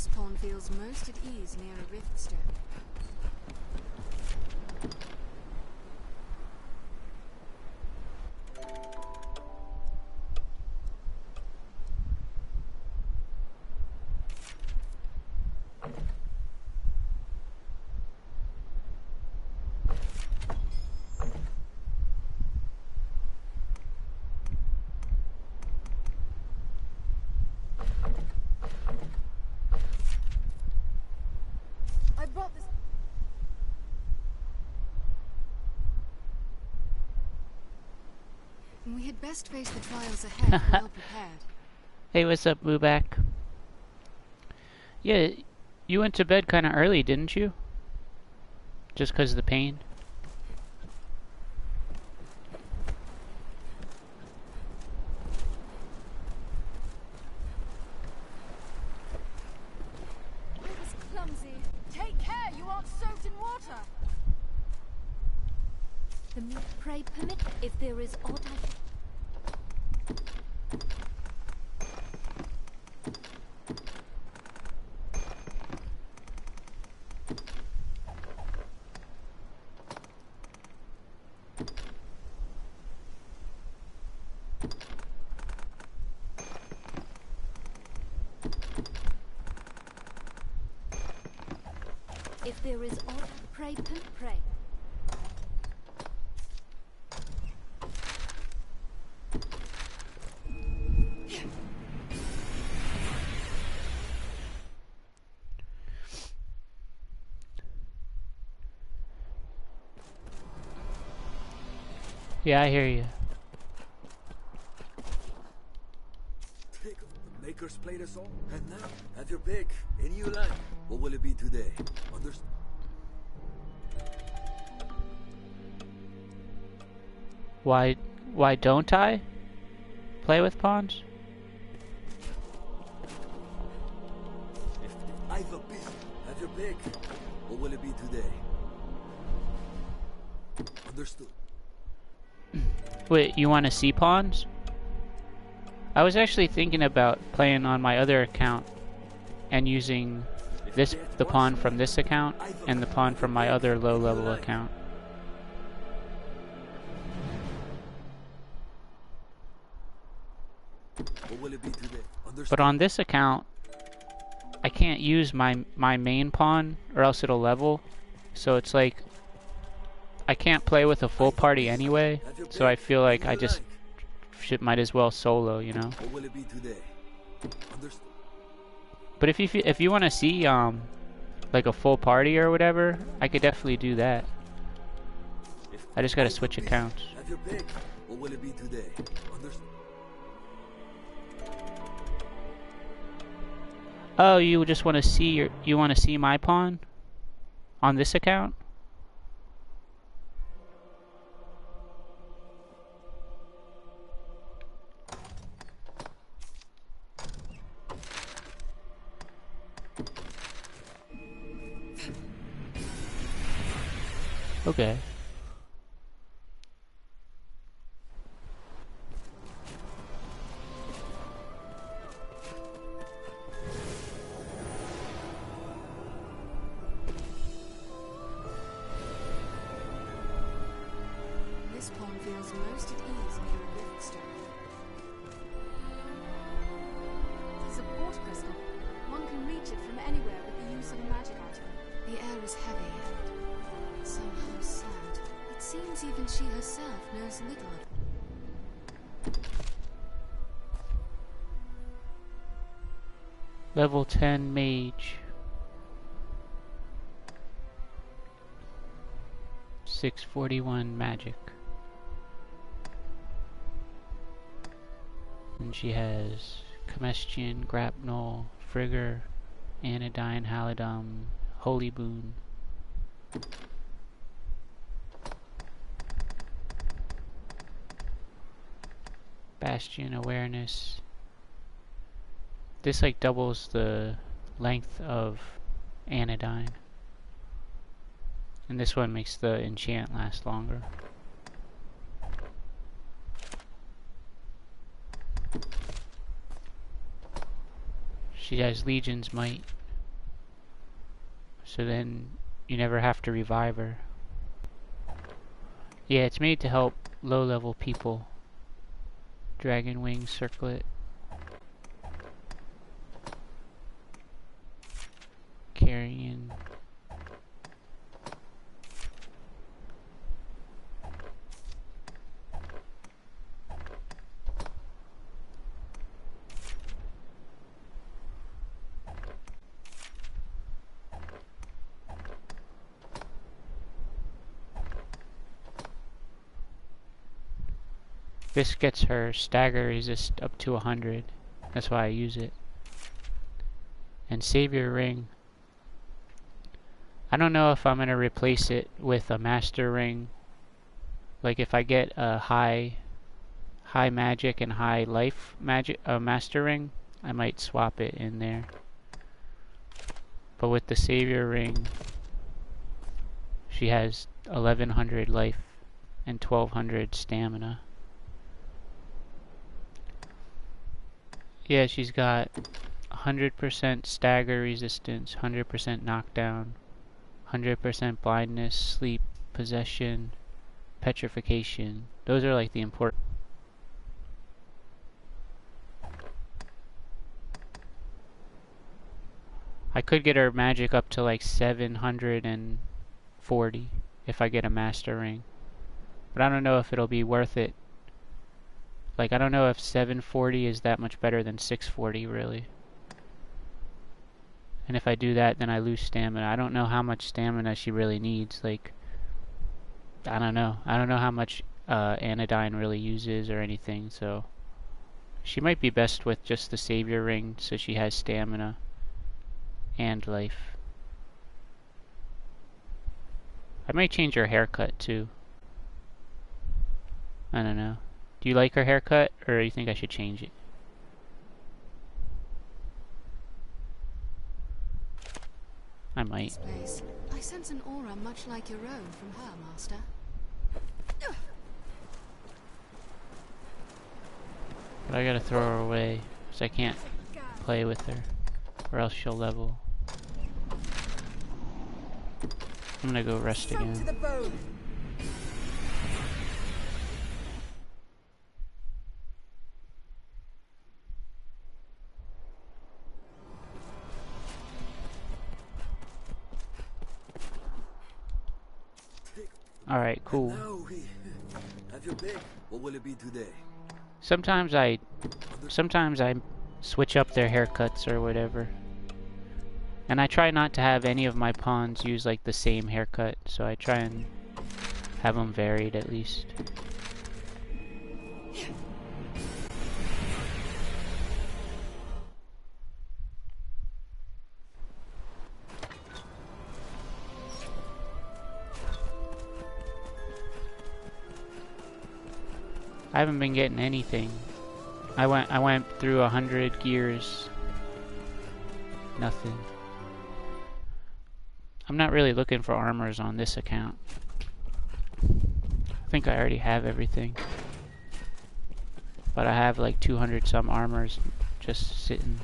This pawn feels most at ease near a riftstone. We had best face the trials ahead, well prepared. Hey, what's up, Blueback? Yeah, you went to bed kind of early, didn't you? Just because of the pain? It was clumsy. Take care, you aren't soaked in water. The pray permit if there is aught if there is aught pray pray. Yeah, I hear you. Take the makers played us all, and now have your pick. Any you like. What will it be today? Understood? Why don't I play with pawns? If I've a piece, have your pick. What will it be today? Understood. Wait, you want to see pawns? I was actually thinking about playing on my other account and using the pawn from this account and the pawn from my other low-level account. What will it be today? Understood. But on this account, I can't use my main pawn or else it'll level. So it's like I can't play with a full party anyway, so I feel like I just might as well solo, you know. What will it be today? Understood. But if you want to see like a full party or whatever, I could definitely do that. I just gotta switch accounts. Have your pick. What will it be today? Understood. Oh, you just want to see you want to see my pawn on this account? Okay. This pawn feels most at ease near a riftstone. It is a port crystal. One can reach it from anywhere with the use of a magic item. The air is heavy and somehow sad. It seems even she herself knows little of it. Level 10 mage. 641 magic. And she has Comestian, Grapnel, Frigger, Anodyne, Halidom, Holy Boon. Bastion awareness. This like doubles the length of Anodyne. And this one makes the enchant last longer. She has Legion's Might. So then you never have to revive her. Yeah, it's made to help low-level people. Dragon Wing Circlet. Carrion. This gets her stagger resist up to 100. That's why I use it. And Savior Ring. I don't know if I'm going to replace it with a Master Ring. Like if I get a high magic and high life magic Master Ring, I might swap it in there. But with the Savior Ring, she has 1100 life and 1200 stamina. Yeah, she's got 100% stagger resistance, 100% knockdown, 100% blindness, sleep, possession, petrification. Those are like the important. I could get her magic up to like 740 if I get a Master Ring. But I don't know if it'll be worth it. Like, I don't know if 740 is that much better than 640, really. And if I do that, then I lose stamina. I don't know how much stamina she really needs. Like, I don't know. I don't know how much Anodyne really uses or anything, so... She might be best with just the Savior Ring, so she has stamina and life. I might change her haircut, too. I don't know. Do you like her haircut, or you think I should change it? I might. This place. I sense an aura much like your own from her, Master. But I gotta throw her away, because I can't play with her, or else she'll level. I'm gonna go rest again. Alright, cool. Have your pick. What will it be today? Sometimes I switch up their haircuts or whatever. And I try not to have any of my pawns use like the same haircut, so I try and have them varied at least. I haven't been getting anything. I went through 100 gears. Nothing. I'm not really looking for armors on this account. I think I already have everything. But I have like 200 some armors just sitting.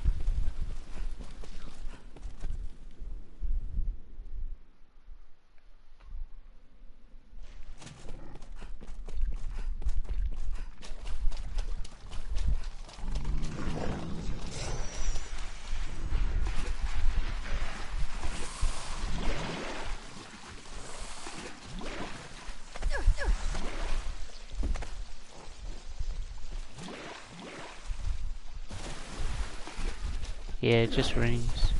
Yeah, it just rings.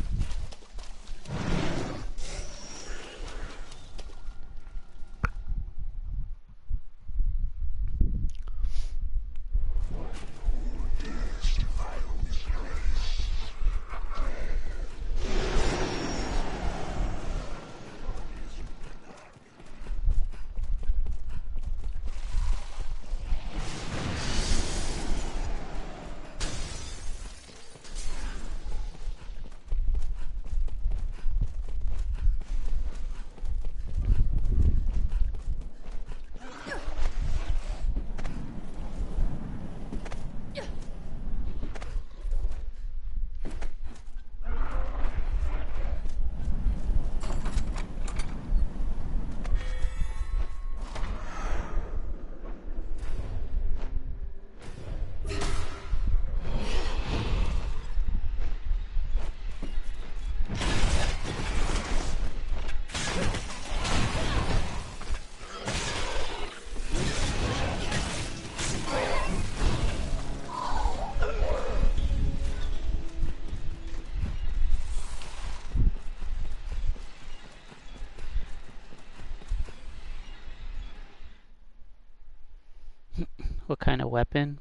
What kind of weapon?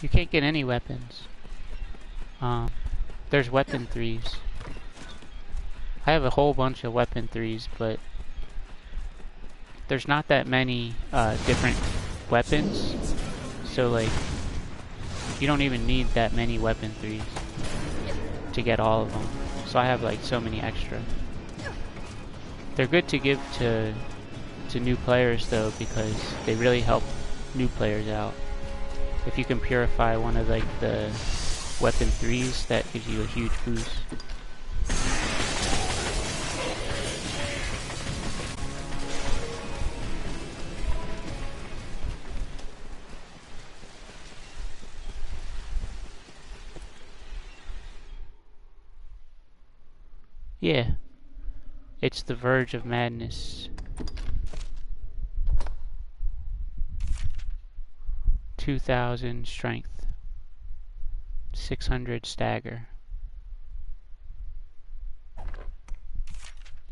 You can't get any weapons. There's weapon 3s. I have a whole bunch of weapon 3s, but there's not that many different weapons. So like, you don't even need that many weapon 3s to get all of them. So I have like so many extra. They're good to give to new players though, because they really help new players out. If you can purify one of like the weapon 3s, that gives you a huge boost. Yeah, it's the verge of madness. 2000 strength, 600 stagger,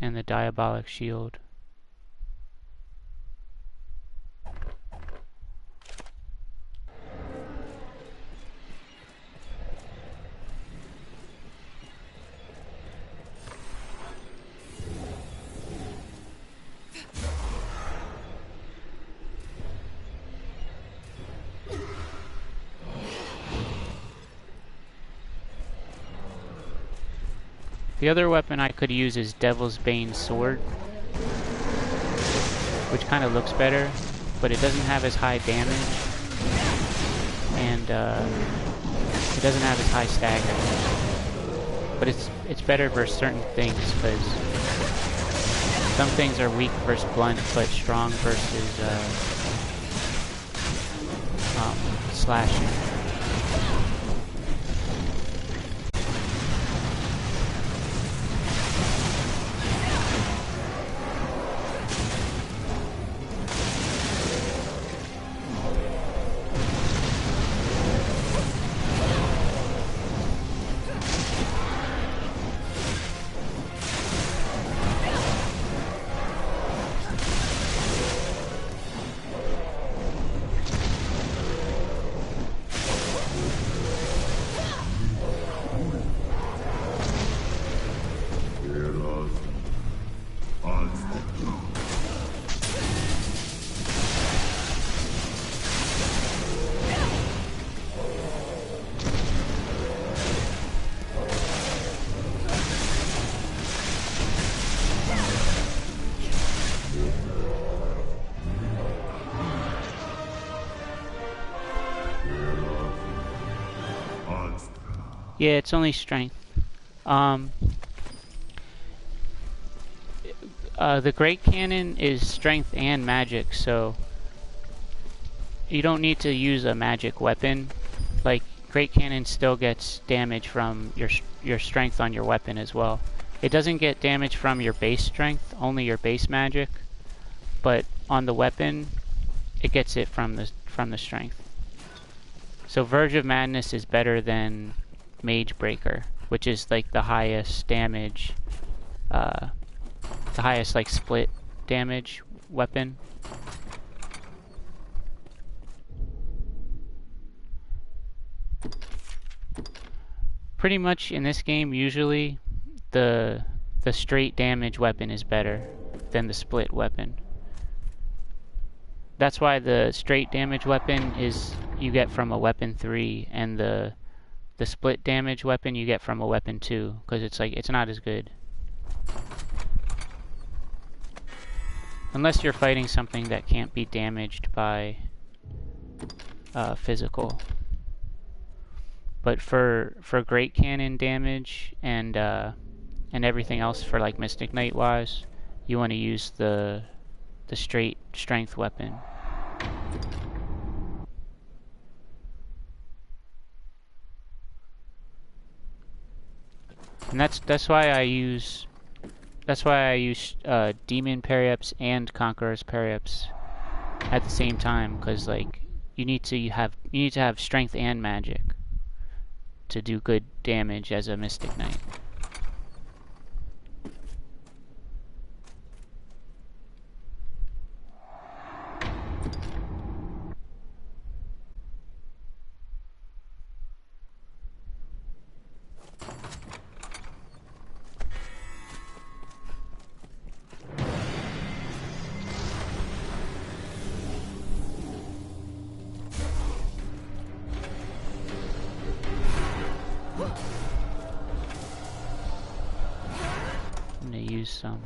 and the diabolic shield. The other weapon I could use is Devil's Bane Sword, which kind of looks better, but it doesn't have as high damage, and it doesn't have as high stagger. But it's better for certain things, because some things are weak versus blunt, but strong versus slashing. Yeah, it's only strength. The Great Cannon is strength and magic, so you don't need to use a magic weapon. Like, Great Cannon still gets damage from your strength on your weapon as well. It doesn't get damage from your base strength, only your base magic, but on the weapon, it gets it from the strength. So Verge of Madness is better than Mage Breaker, which is like the highest damage, the highest like split damage weapon. Pretty much in this game, usually the straight damage weapon is better than the split weapon. That's why the straight damage weapon is you get from a weapon 3, and the split damage weapon you get from a weapon 2, because it's not as good. Unless you're fighting something that can't be damaged by physical. But for Great Cannon damage and everything else for like Mystic Knight wise, you want to use the straight strength weapon. And that's why I use Demon Periups and Conqueror's Periups at the same time, because like you need to have strength and magic to do good damage as a Mystic Knight. gonna use some.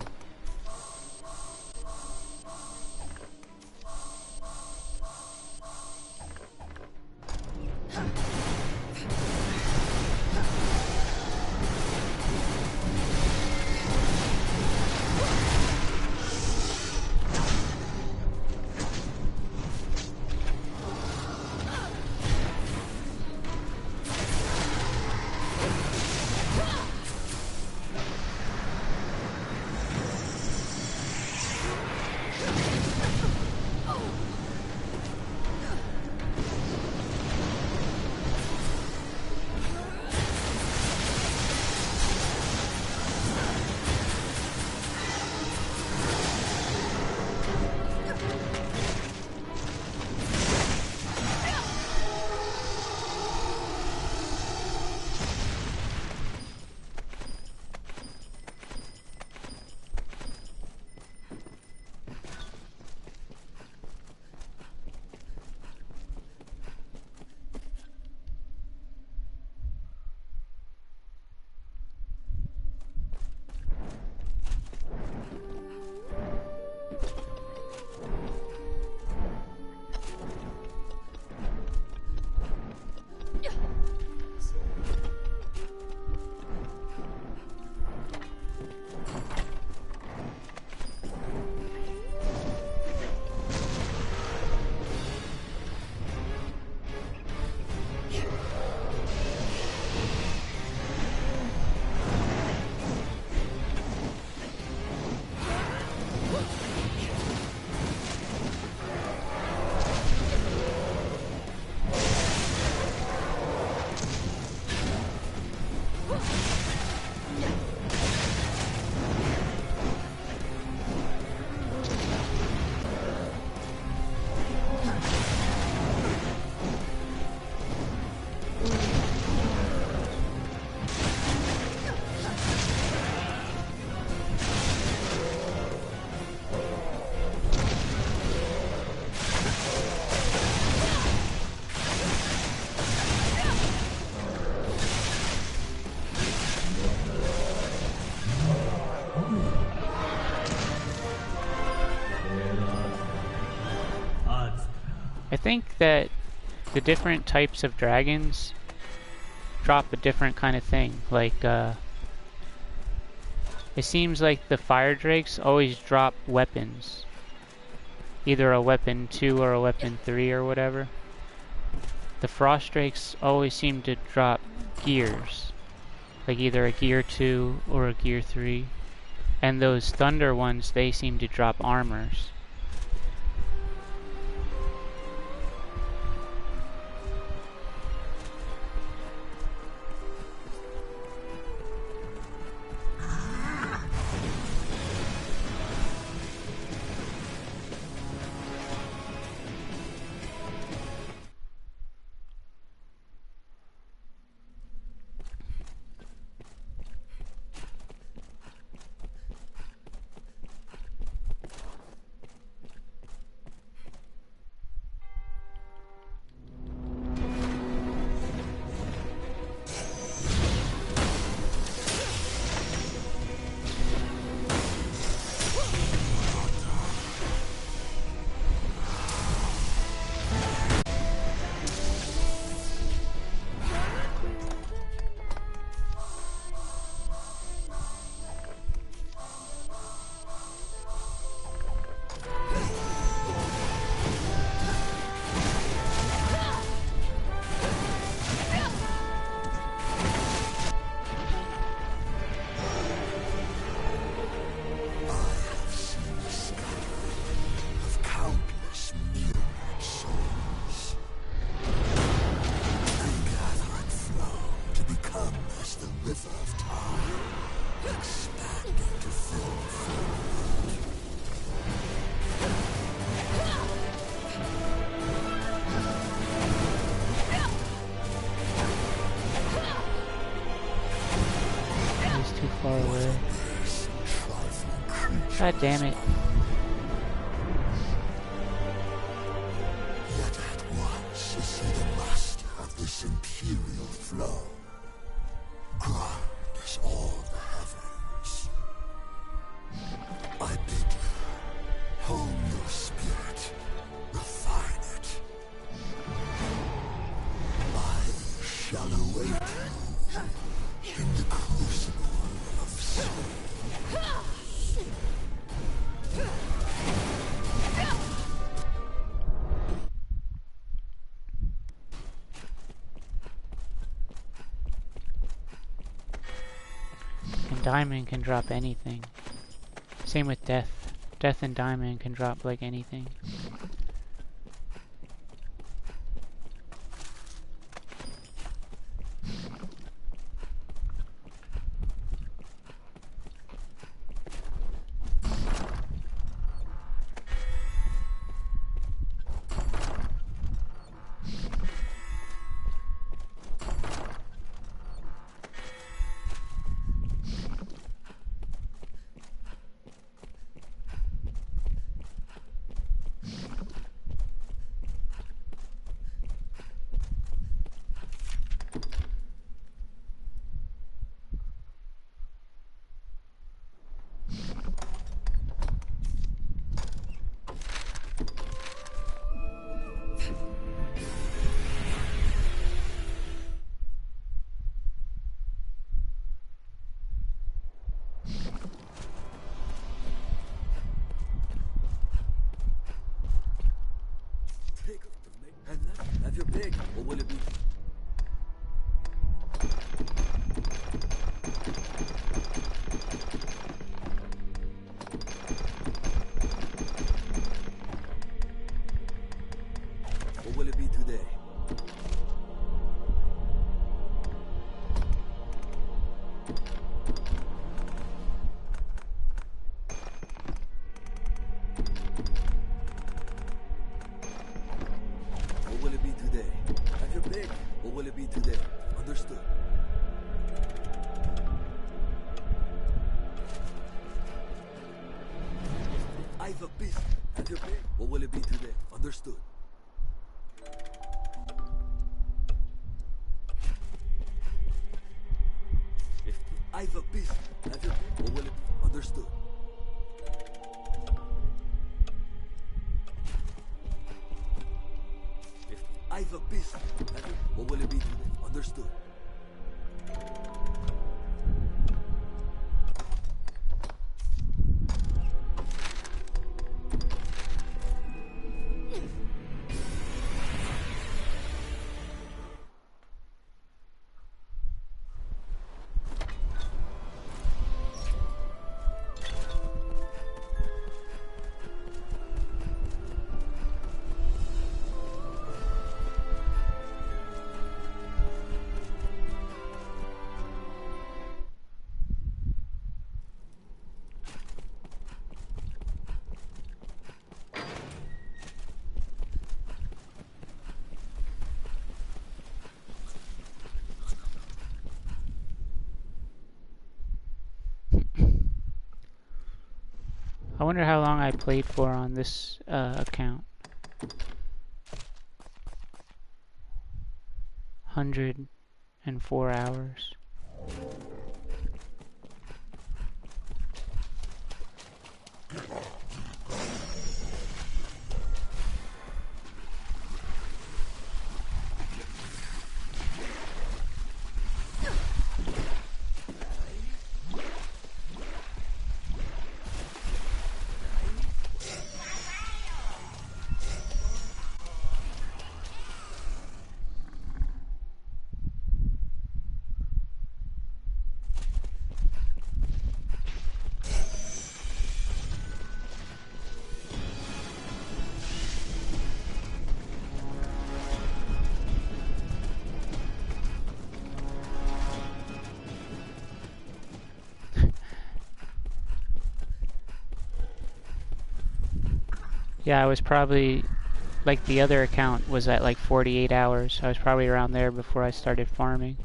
I think that the different types of dragons drop a different kind of thing. Like, it seems like the fire drakes always drop weapons. Either a weapon 2 or a weapon 3 or whatever. The frost drakes always seem to drop gears. Like either a gear 2 or a gear 3. And those thunder ones, they seem to drop armors. Far away. God damn it. Yet at once is he the master of this imperial flow. Grand as all the heavens. And Daimon can drop anything. Same with Death. Death and Daimon can drop like anything. And now, have your pick. What will it be? What will it be today? What will it be today? Have your pick. What will it be today? Understood. I've a beast. Have your pick. What will it be today? Understood. I've a beast. Have your pick. What will it be? Understood. I've a beast. Have your, what will it be today? Understood. I wonder how long I played for on this account. 104 hours. Yeah, I was probably, like the other account was at like 48 hours. I was probably around there before I started farming.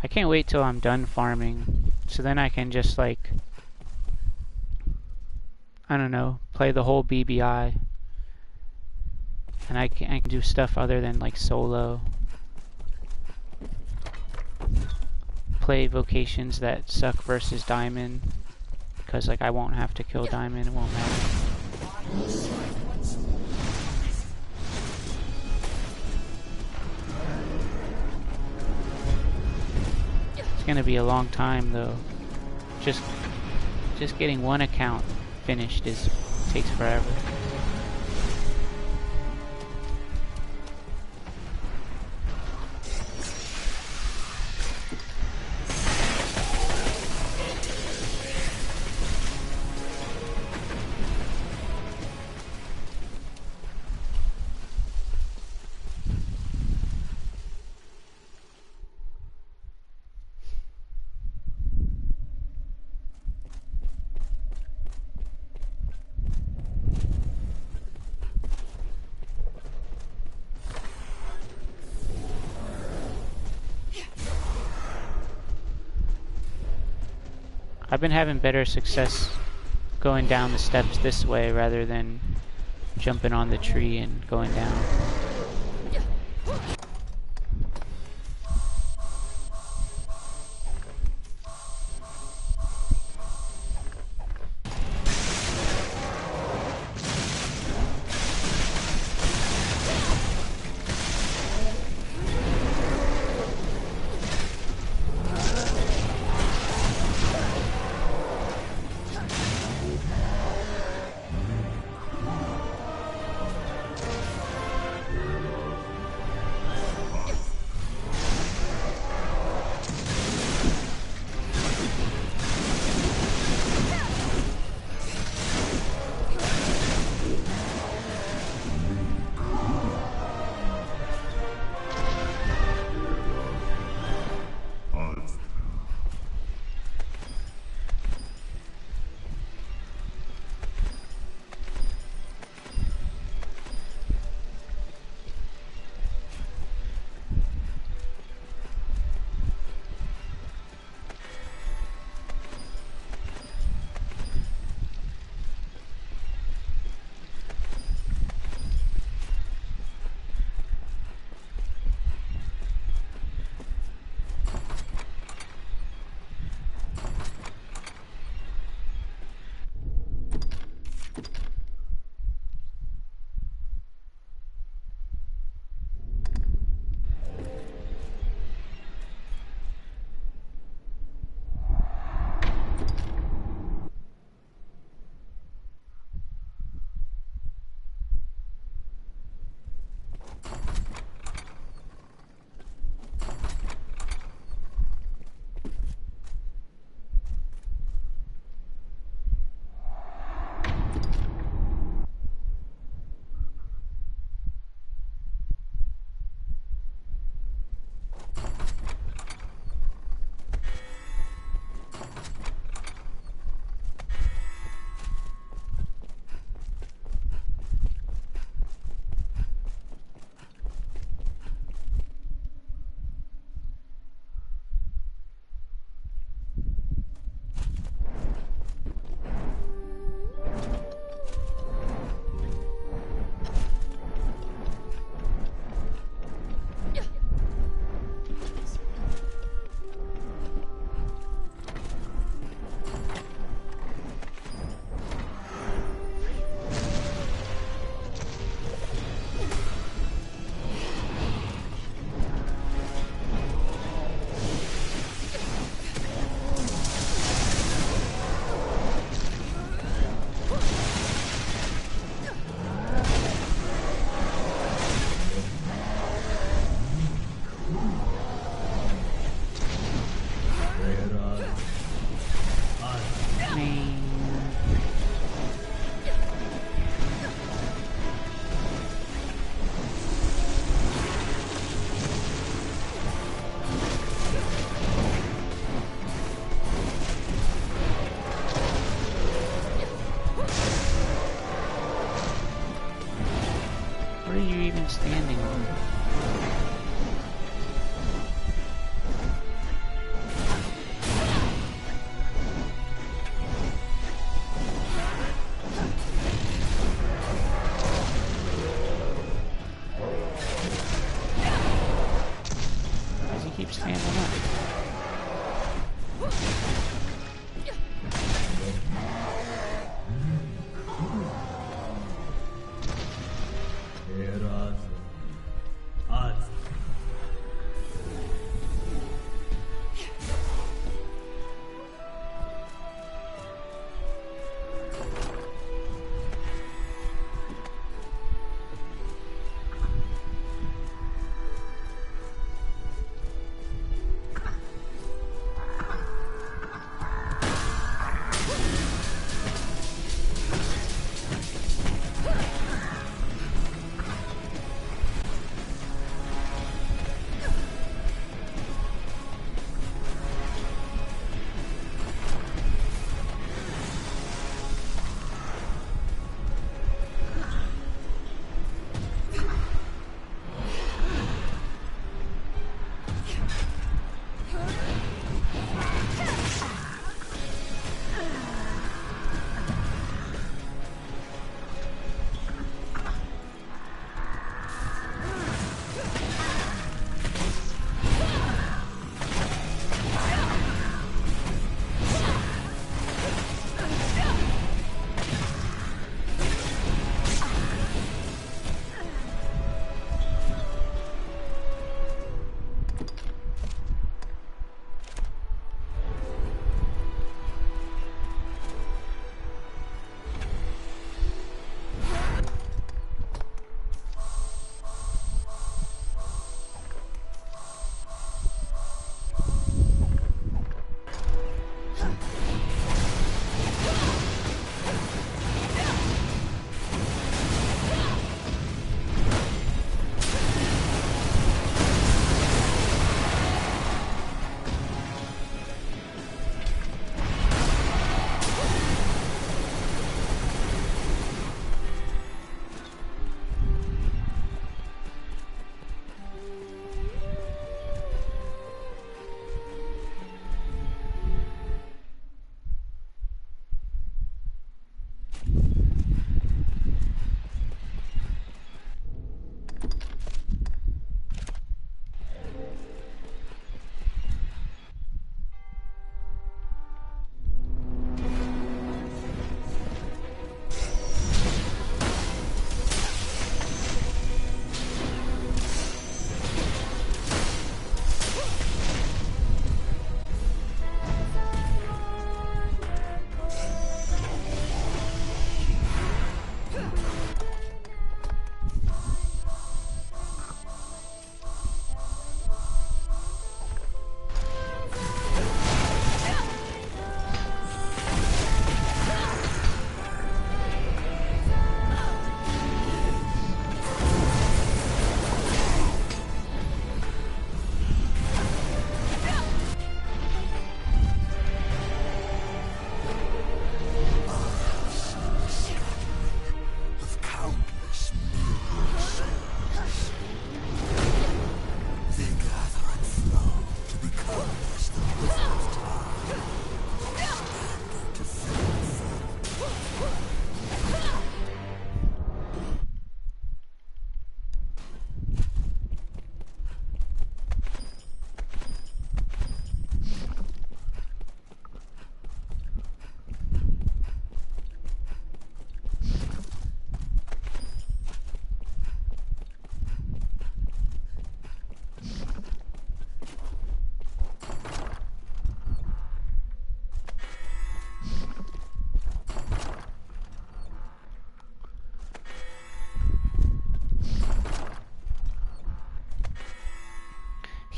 I can't wait till I'm done farming, so then I can just like, I don't know, play the whole BBI, and I can do stuff other than like solo. Play vocations that suck versus Daimon, because like I won't have to kill Daimon, it won't matter. gonna be a long time though. Just getting one account finished takes forever. I've been having better success going down the steps this way rather than jumping on the tree and going down. Standing on. Why does he keep standing up?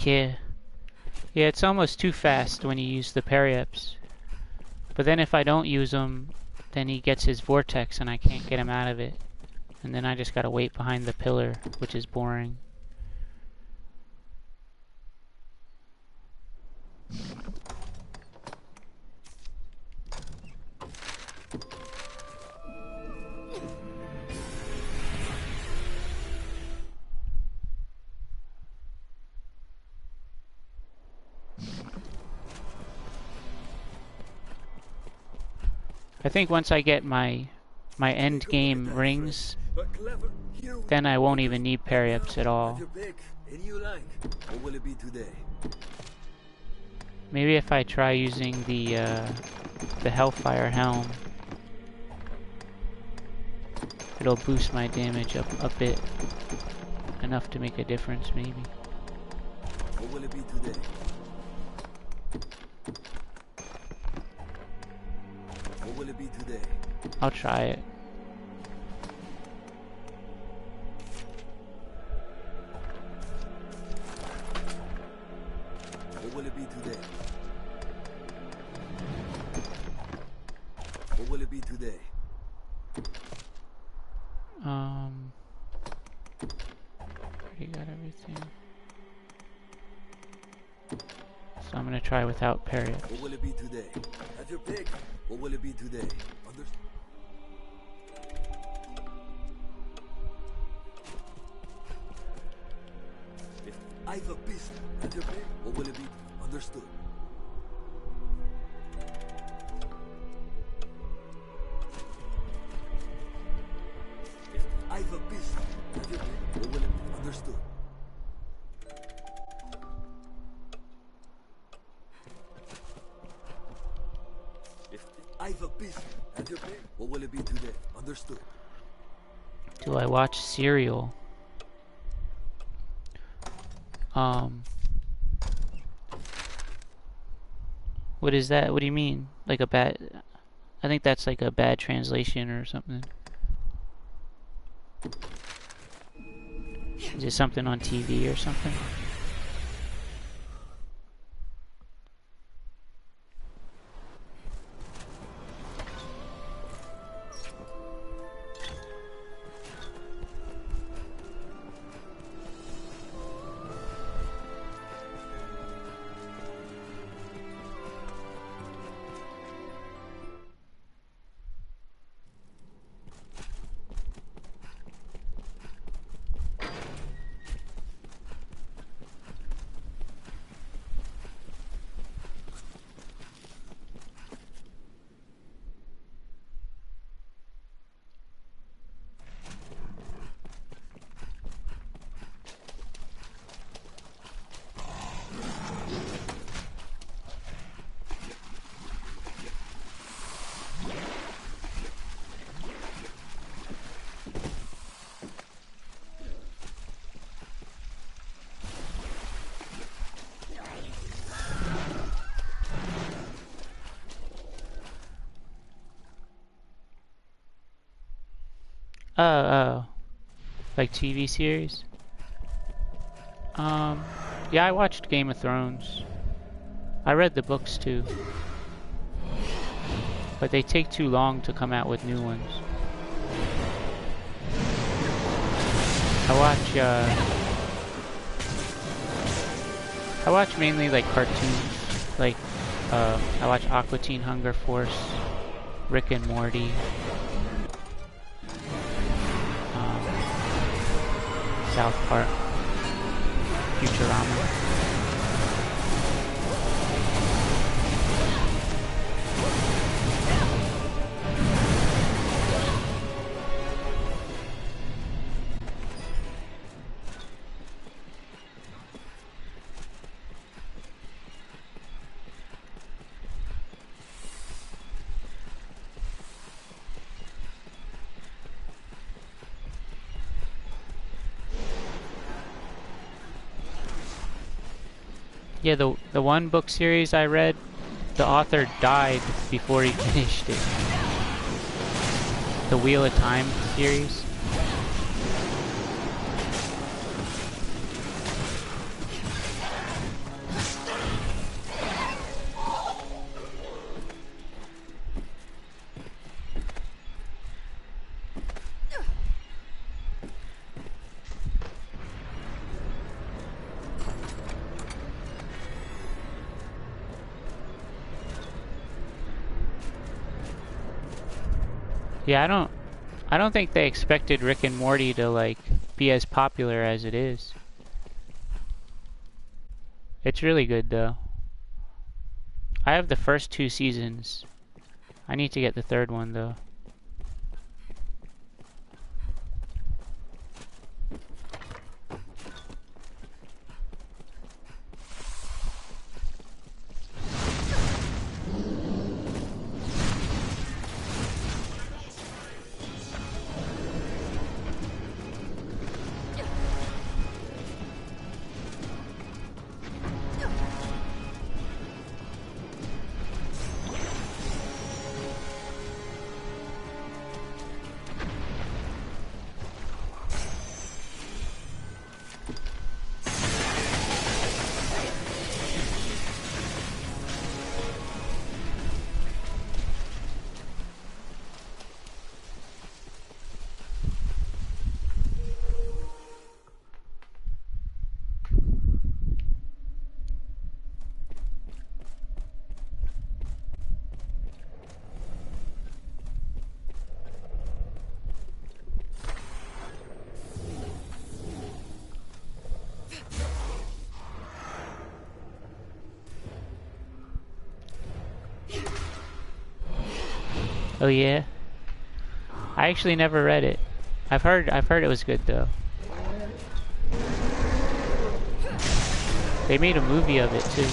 Yeah. Yeah, it's almost too fast when you use the parry-ups. But then if I don't use them, then he gets his vortex and I can't get him out of it. And then I just gotta wait behind the pillar, which is boring. I think once I get my end game rings, But clever. Here we then I won't even go. need parry-ups at all. Have your pick. Any you like. What will it be today? Maybe if I try using the Hellfire Helm, it'll boost my damage up a bit, enough to make a difference maybe. What will it be today? What will it be today? I'll try it. What will it be today? What will it be today? Already got everything. So I'm gonna try without parry. What will it be today? Have your pick. What will it be today? If I've a piece, have your pick. What will it be? Understood. If I've a piece, have your pick. What will it be? Understood. I've a piece. Have your pick. What will it be today? Understood. Do I watch Serial? What is that? What do you mean? Like a bad... I think that's like a bad translation or something. Is it something on TV or something? Oh, like TV series? Yeah, I watched Game of Thrones. I read the books too. But they take too long to come out with new ones. I watch mainly like cartoons. Like, I watch Aqua Teen Hunger Force, Rick and Morty. South Park, Futurama. Yeah, the one book series I read, the author died before he finished it. The Wheel of Time series. Yeah, I don't think they expected Rick and Morty to like be as popular as it is. It's really good though. I have the first 2 seasons. I need to get the 3rd one though. Oh yeah? I actually never read it. I've heard it was good though. They made a movie of it too.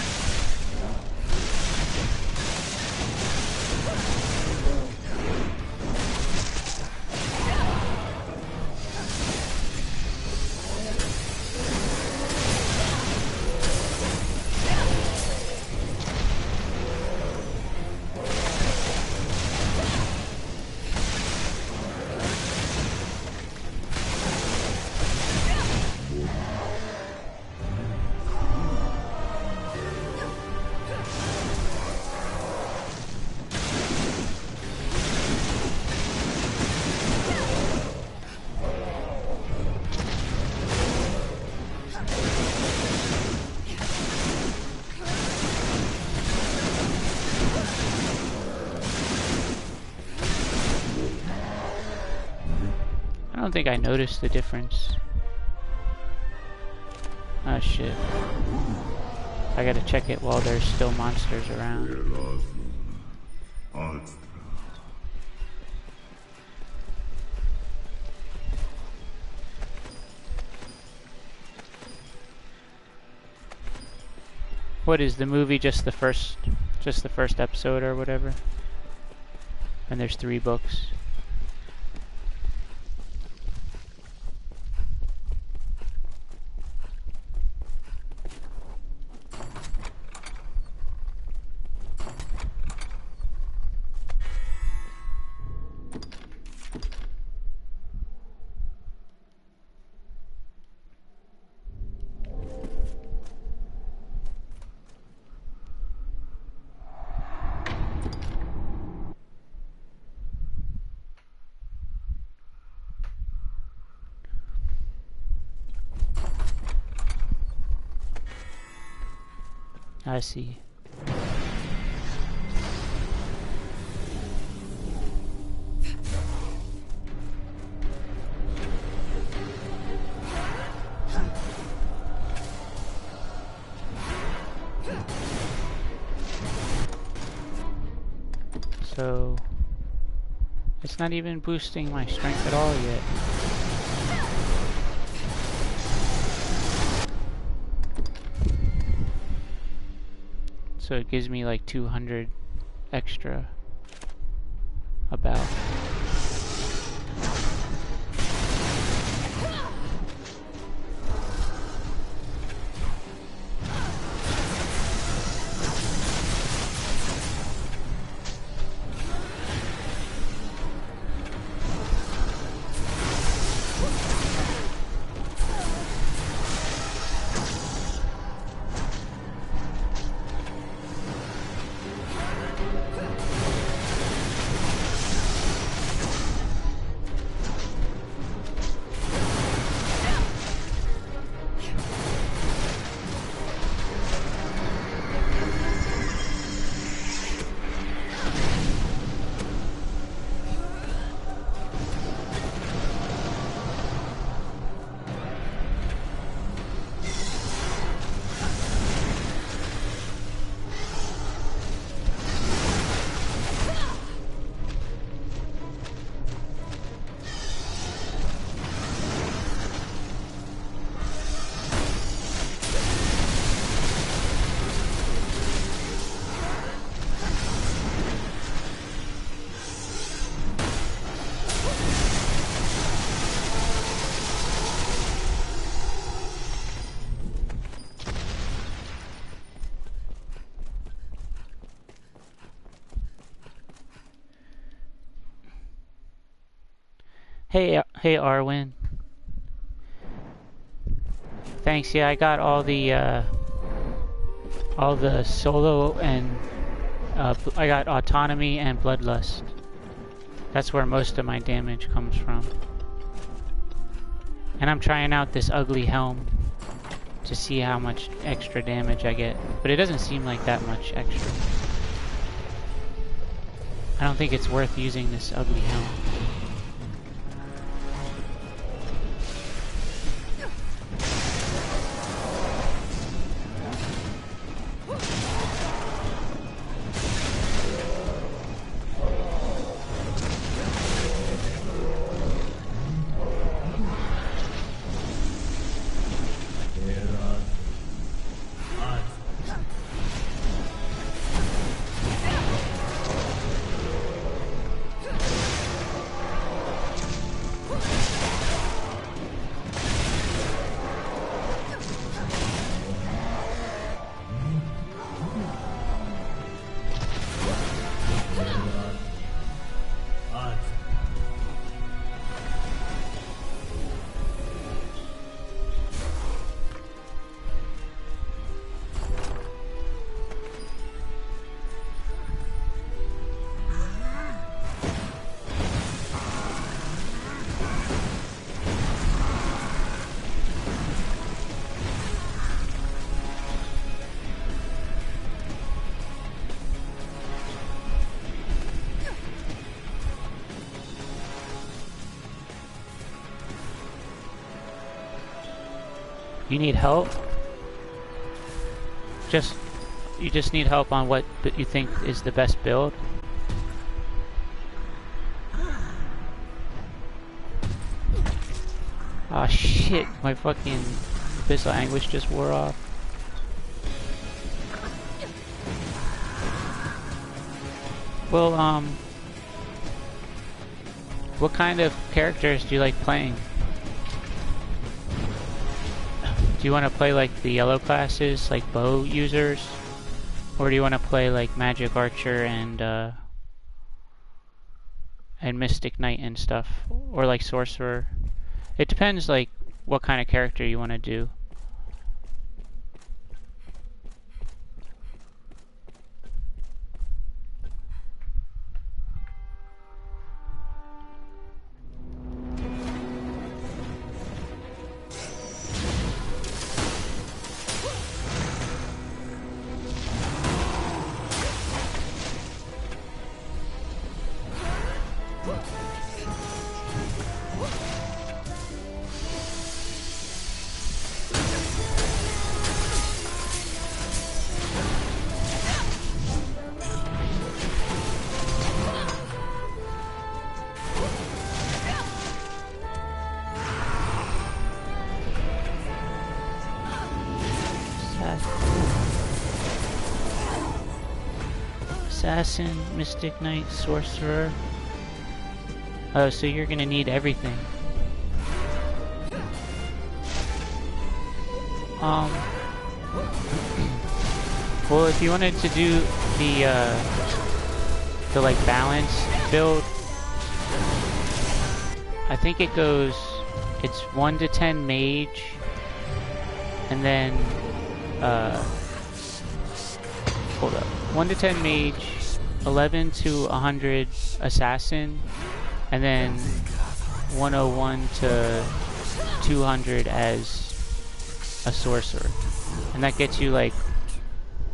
I don't think I noticed the difference. Oh shit. I gotta check it while there's still monsters around. What is the movie? Just the first episode or whatever? And there's 3 books. I see. So it's not even boosting my strength at all yet. So it gives me like 200 extra about. Hey Arwen. Thanks. Yeah, I got all the solo and I got autonomy and bloodlust. That's where most of my damage comes from. And I'm trying out this ugly helm to see how much extra damage I get, but it doesn't seem like that much extra. I don't think it's worth using this ugly helm. You need help? You just need help on what you think is the best build? Ah shit, my fucking Abyssal Anguish just wore off. Well, what kind of characters do you like playing? Do you want to play like the yellow classes, like bow users? Or do you want to play like Magic Archer and Mystic Knight and stuff? Or like Sorcerer? It depends like what kind of character you want to do. Assassin, Mystic Knight, Sorcerer. Oh, so you're gonna need everything. Well, if you wanted to do the like balance build, I think it goes, it's 1 to 10 mage, and then hold up, 1 to 10 mage, 11 to 100 assassin, and then 101 to 200 as a sorcerer. And that gets you like,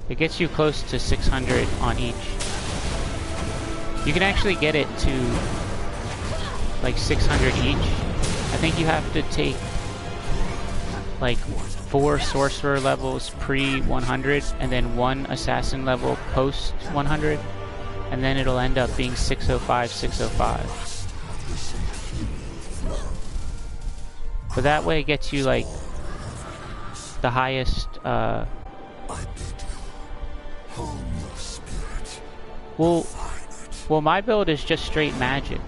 it gets you close to 600 on each. You can actually get it to like 600 each. I think you have to take like 4 sorcerer levels pre 100 and then 1 assassin level post 100, and then it'll end up being 605, 605. But that way it gets you like the highest well my build is just straight magic.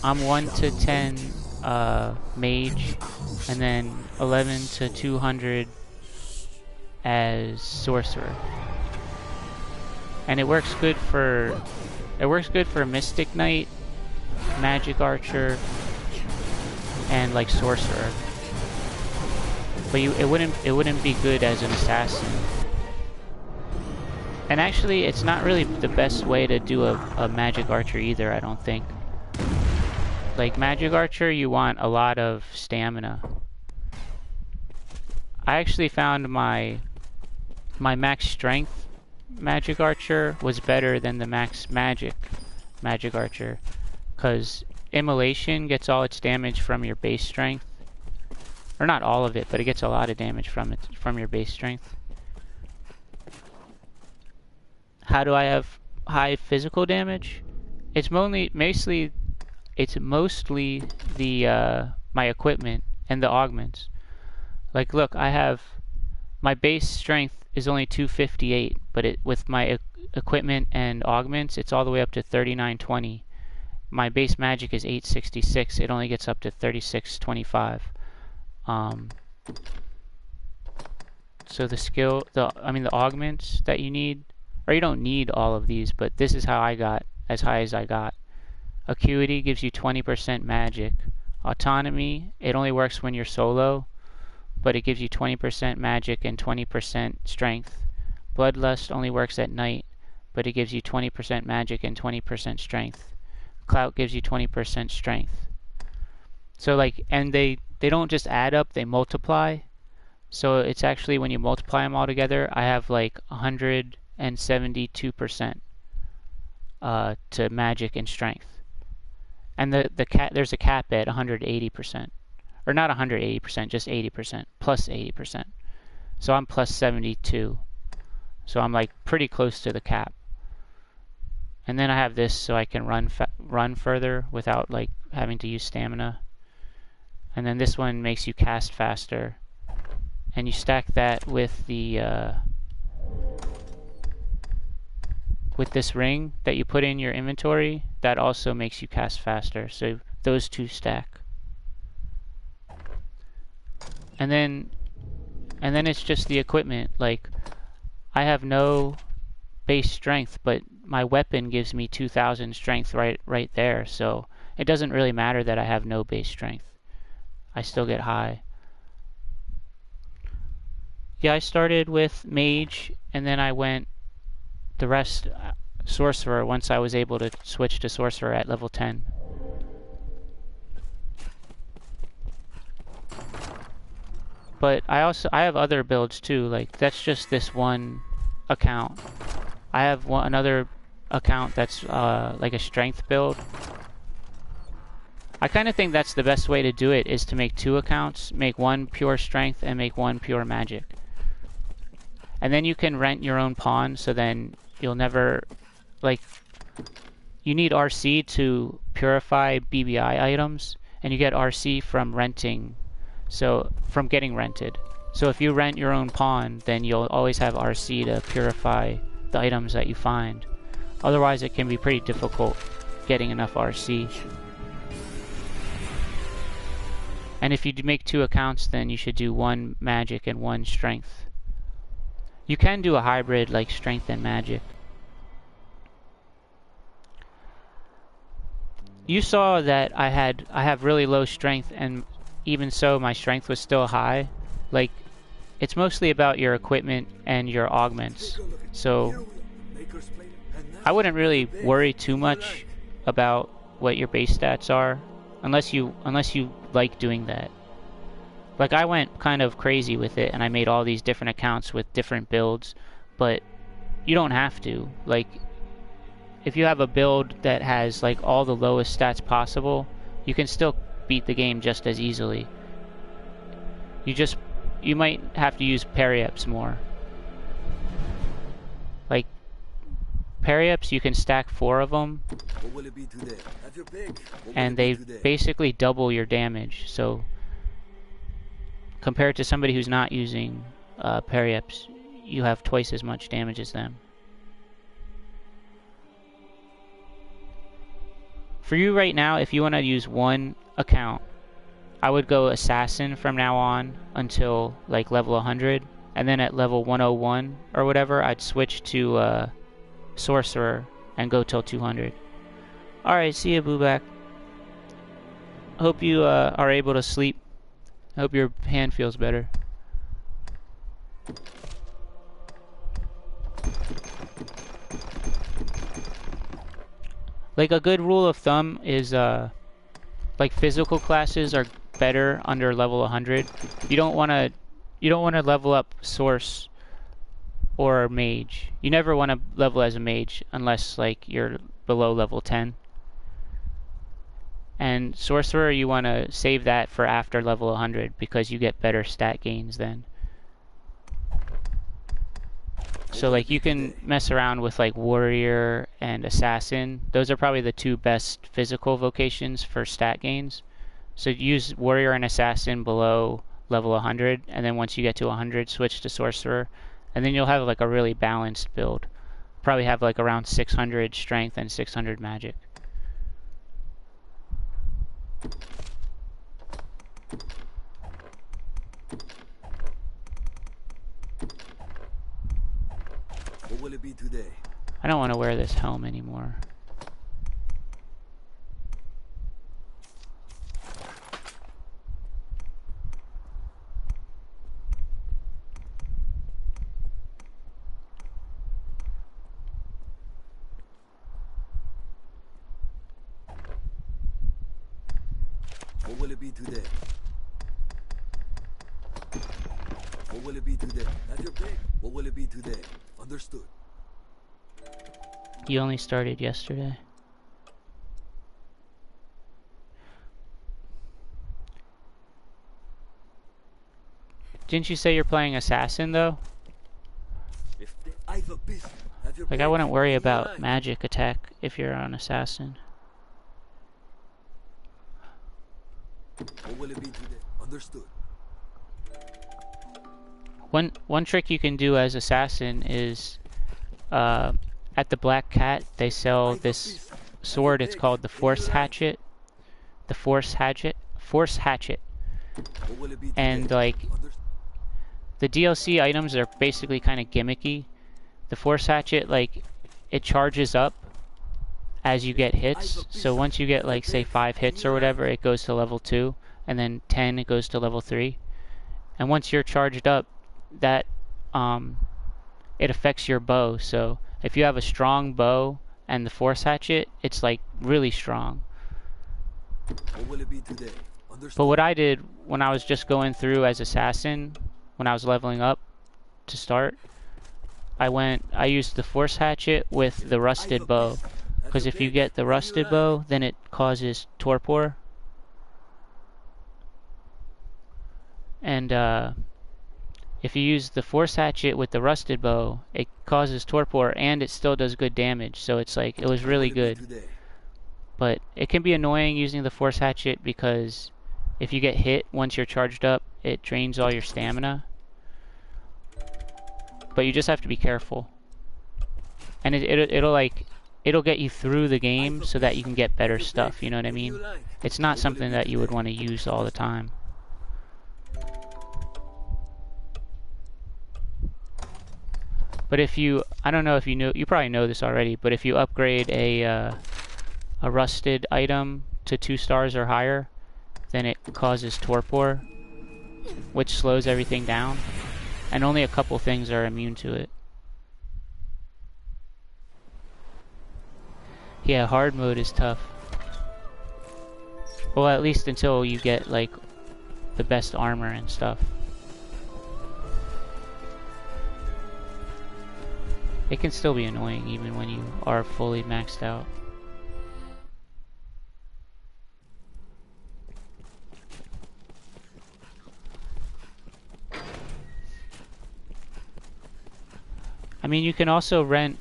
I'm 1 to 10 mage, and then 11 to 200 as sorcerer. And it works good for Mystic Knight magic archer, and like sorcerer. But it wouldn't be good as an assassin. And actually, it's not really the best way to do a magic archer either, I don't think. Like magic archer, you want a lot of stamina. I actually found my max strength magic archer was better than the max magic archer, because immolation gets all its damage from your base strength, or not all of it, but it gets a lot of damage from your base strength. How do I have high physical damage? It's mostly the my equipment and the augments. Like look, I have my base strength is only 258, but with my equipment and augments, it's all the way up to 3920. My base magic is 866. It only gets up to 3625. So the augments that you need, or you don't need all of these, but this is how I got as high as I got. Acuity gives you 20% magic. Autonomy, it only works when you're solo, but it gives you 20% magic and 20% strength. Bloodlust only works at night, but it gives you 20% magic and 20% strength. Clout gives you 20% strength. So like, and they don't just add up, they multiply. So it's actually, when you multiply them all together, I have like 172% to magic and strength. And there's a cap at 180%. Or not 180%, just 80%, plus 80%. So I'm plus 72. So I'm like pretty close to the cap. And then I have this so I can run further without like having to use stamina. And then this one makes you cast faster. And you stack that with the with this ring that you put in your inventory, that also makes you cast faster. So those two stack. And then it's just the equipment. Like, I have no base strength, but my weapon gives me 2000 strength right there. So it doesn't really matter that I have no base strength. I still get high. Yeah, I started with mage, and then I went the rest sorcerer once I was able to switch to sorcerer at level 10. But I have other builds too. Like, that's just this one account. I have another account that's like a strength build. I kind of think that's the best way to do it, is to make two accounts, make one pure strength and make one pure magic. And then you can rent your own pawn, so then you'll never, like, you need RC to purify BBI items, and you get RC from renting, so from getting rented. So if you rent your own pawn, then you'll always have RC to purify the items that you find. Otherwise it can be pretty difficult getting enough RC. And if you make two accounts, then you should do one magic and one strength. You can do a hybrid, like strength and magic. You saw that I have really low strength, and even so my strength was still high. Like, it's mostly about your equipment and your augments. So I wouldn't really worry too much about what your base stats are, unless you like doing that. Like, I went kind of crazy with it, and I made all these different accounts with different builds, but you don't have to. Like, if you have a build that has like all the lowest stats possible, you can still beat the game just as easily. You might have to use parry-ups more. Like, parry-ups, you can stack 4 of them, and they basically double your damage. So compared to somebody who's not using parry-ups, you have twice as much damage as them. For you right now, if you want to use one account, I would go assassin from now on until like level 100, and then at level 101 or whatever, I'd switch to sorcerer and go till 200. Alright, see ya, Booback. hope you are able to sleep. I hope your hand feels better. Like a good rule of thumb is like physical classes are better under level 100. You don't want to level up source or mage. You never want to level as a mage unless like you're below level 10. And sorcerer, you want to save that for after level 100 because you get better stat gains then. So like you can mess around with like warrior and assassin. Those are probably the two best physical vocations for stat gains. So use warrior and assassin below level 100, and then once you get to 100 switch to sorcerer, and then you'll have like a really balanced build. Probably have like around 600 strength and 600 magic. What will it be today? I don't want to wear this helm anymore. What will it be today? What will it be today? At your pick. What will it be today? Understood. You only started yesterday. Didn't you say you're playing assassin though? Like I wouldn't worry about magic attack if you're on assassin. What will it be today? Understood. One trick you can do as assassin is at the Black Cat they sell this sword. It's called the Force Hatchet. The Force Hatchet. Force Hatchet. And like the DLC items are basically kind of gimmicky. The Force Hatchet, like, it charges up as you get hits. So once you get like say 5 hits or whatever, it goes to level 2, and then 10 it goes to level 3. And once you're charged up, that it affects your bow. So if you have a strong bow and the Force Hatchet, it's like really strong. What will it be today? But what I did when I was just going through as assassin, when I was leveling up to start, I used the Force Hatchet with the rusted bow. Because if you get the rusted bow, then it causes torpor. And if you use the Force Hatchet with the rusted bow, it causes torpor and it still does good damage. So it's like, it was really good. But it can be annoying using the Force Hatchet because if you get hit once you're charged up, it drains all your stamina. But you just have to be careful. And it'll get you through the game so that you can get better stuff, you know what I mean? It's not something that you would want to use all the time. But if you, I don't know if you know, you probably know this already, but if you upgrade a rusted item to 2 stars or higher, then it causes torpor, which slows everything down, and only a couple things are immune to it. Yeah, hard mode is tough. Well, at least until you get like the best armor and stuff. It can still be annoying even when you are fully maxed out. I mean, you can also rent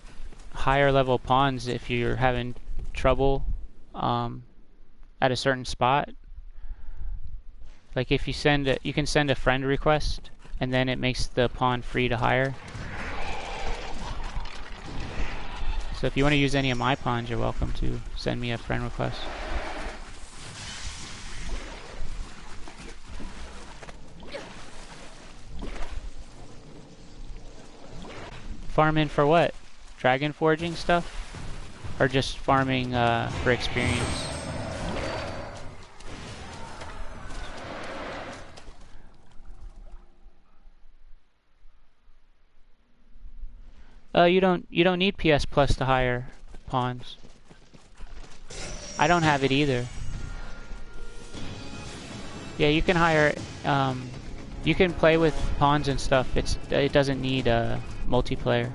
higher level pawns if you're having trouble at a certain spot. Like if you you can send a friend request and then it makes the pawn free to hire. So if you want to use any of my pawns, you're welcome to send me a friend request. Farming for what? Dragon forging stuff? Or just farming for experience? You don't need PS Plus to hire pawns. I don't have it either. Yeah, you can hire. You can play with pawns and stuff. It doesn't need multiplayer.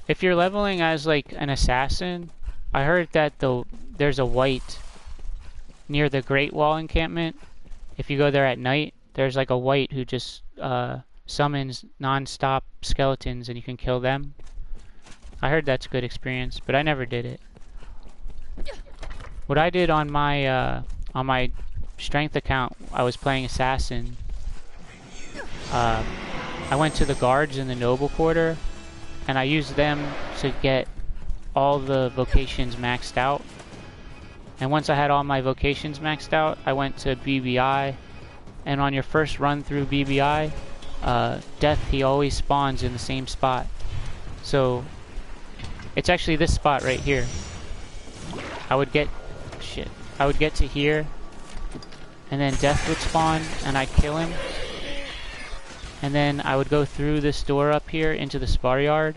If you're leveling as like an assassin, I heard that there's a white near the Great Wall encampment. If you go there at night, there's like a white who just summons non-stop skeletons and you can kill them. I heard that's a good experience, but I never did it. What I did on my strength account, I was playing assassin. I went to the guards in the noble quarter, and I used them to get all the vocations maxed out. And once I had all my vocations maxed out, I went to BBI, and on your first run through BBI, Death, he always spawns in the same spot. So it's actually this spot right here. I would get to here, and then Death would spawn, and I'd kill him. And then I would go through this door up here into the spar yard,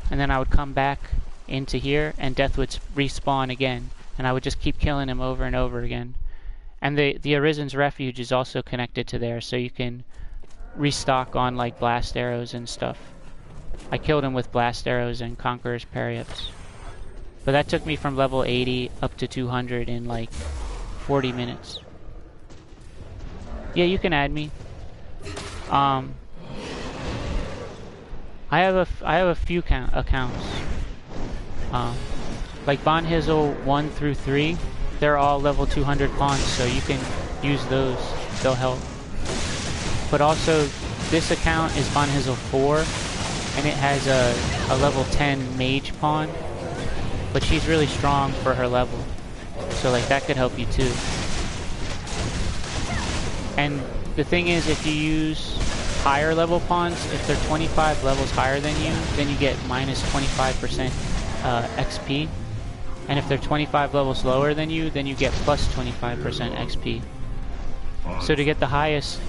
and then I would come back into here, and Death would respawn again, and I would just keep killing him over and over again. And the Arisen's Refuge is also connected to there, so you can restock on like blast arrows and stuff. I killed him with blast arrows and Conqueror's Periaps. But that took me from level 80 up to 200 in like 40 minutes. Yeah, you can add me. I have a few accounts. Like Von Hizzle 1 through 3, they're all level 200 pawns, so you can use those. They'll help. But also, this account is Von Hizzle 4, and it has a level 10 mage pawn, but she's really strong for her level, so like that could help you too. And the thing is, if you use higher level pawns, if they're 25 levels higher than you, then you get minus 25% XP. And if they're 25 levels lower than you, then you get plus 25% XP. So to get the highest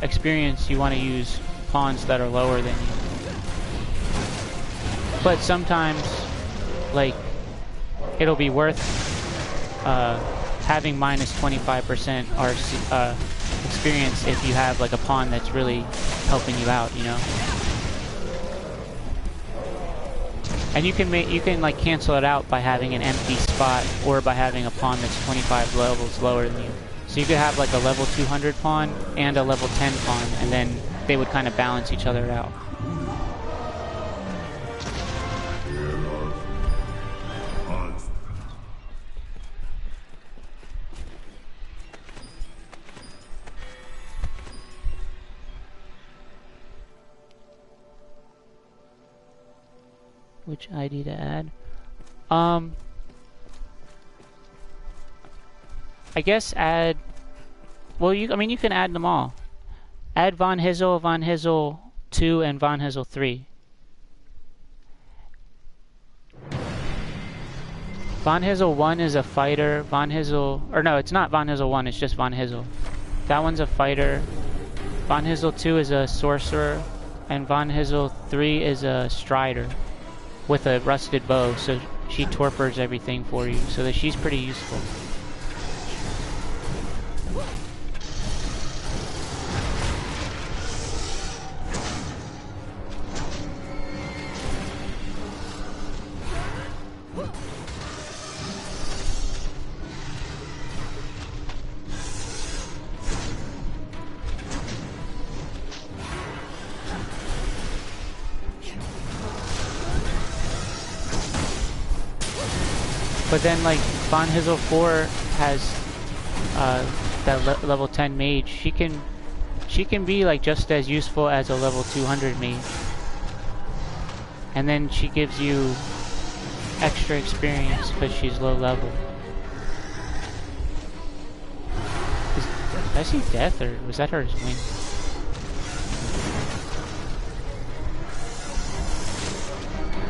experience, you want to use pawns that are lower than you. But sometimes, like, it'll be worth having minus 25% RC experience if you have like a pawn that's really helping you out, you know. And you can like cancel it out by having an empty spot, or by having a pawn that's 25 levels lower than you. So you could have like a level 200 pawn and a level 10 pawn, and then they would kind of balance each other out. Which ID to add? I guess add. Well, you can add them all. Add Von Hizzle 2, and Von Hizzle 3. Von Hizzle 1 is a fighter. No, it's not Von Hizzle 1. It's just Von Hizzle. That one's a fighter. Von Hizzle 2 is a sorcerer, and Von Hizzle 3 is a strider with a rusted bow, so she torpors everything for you, so that she's pretty useful. But then, like, Von Hizzle 4 has that level 10 mage. She can She can be like just as useful as a level 200 mage. And then she gives you extra experience because she's low level. Did I see death, or was that her wing?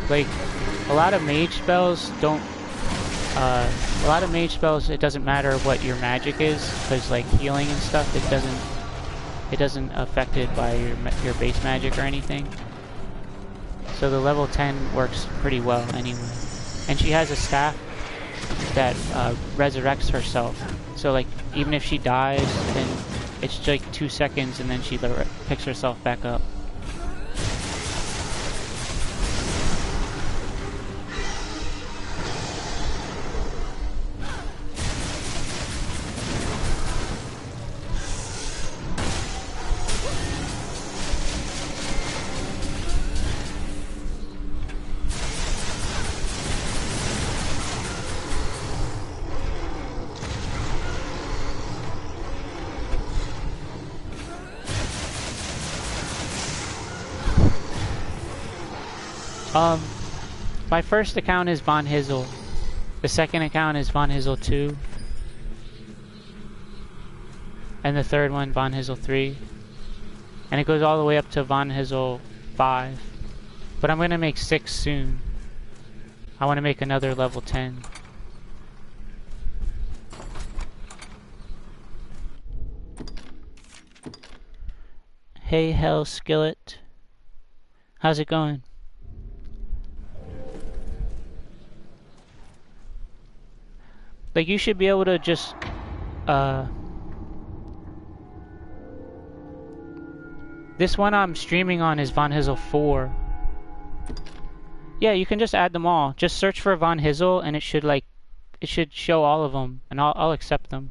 Like, a lot of mage spells don't... a lot of mage spells, it doesn't matter what your magic is, because like healing and stuff, it doesn't affect it by your base magic or anything. So the level 10 works pretty well anyway. And she has a staff that resurrects herself. So like, even if she dies, then it's like 2 seconds and then she picks herself back up. My first account is Von Hizzle. The second account is Von Hizzle 2. And the third one, Von Hizzle 3. And it goes all the way up to Von Hizzle 5. But I'm going to make 6 soon. I want to make another level 10. Hey, Hell Skillet. How's it going? Like, you should be able to just, this one I'm streaming on is Von Hizzle 4. Yeah, you can just add them all. Just search for Von Hizzle and it should show all of them, and I'll accept them.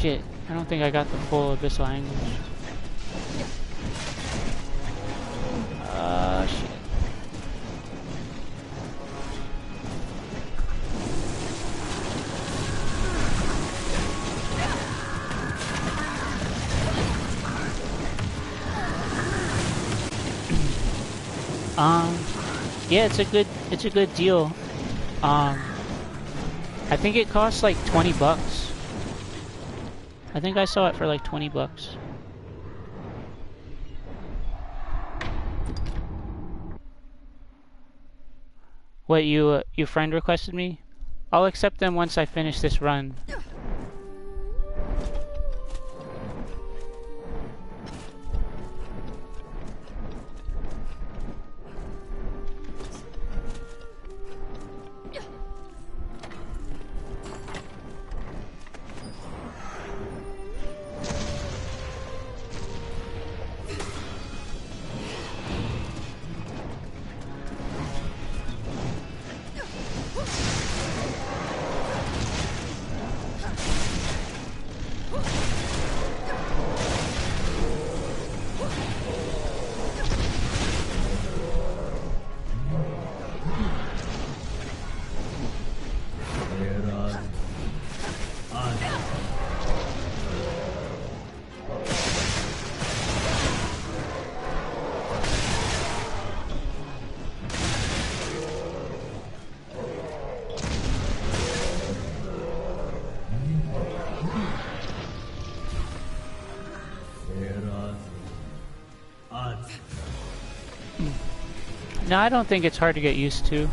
Shit, I don't think I got the full abyssal anguish. Shit. Yeah, it's a good deal. I think it costs like 20 bucks. I think I saw it for like 20 bucks. What, you friend requested me? I'll accept them once I finish this run. No, I don't think it's hard to get used to.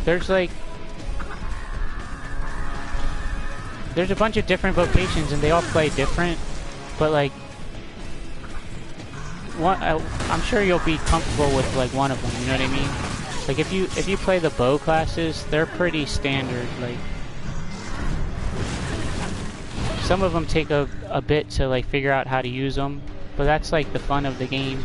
There's like... There's a bunch of different vocations and they all play different. But like... I'm sure you'll be comfortable with like one of them, you know what I mean? Like if you play the bow classes, they're pretty standard. Like some of them take a bit to like figure out how to use them, but that's like the fun of the game.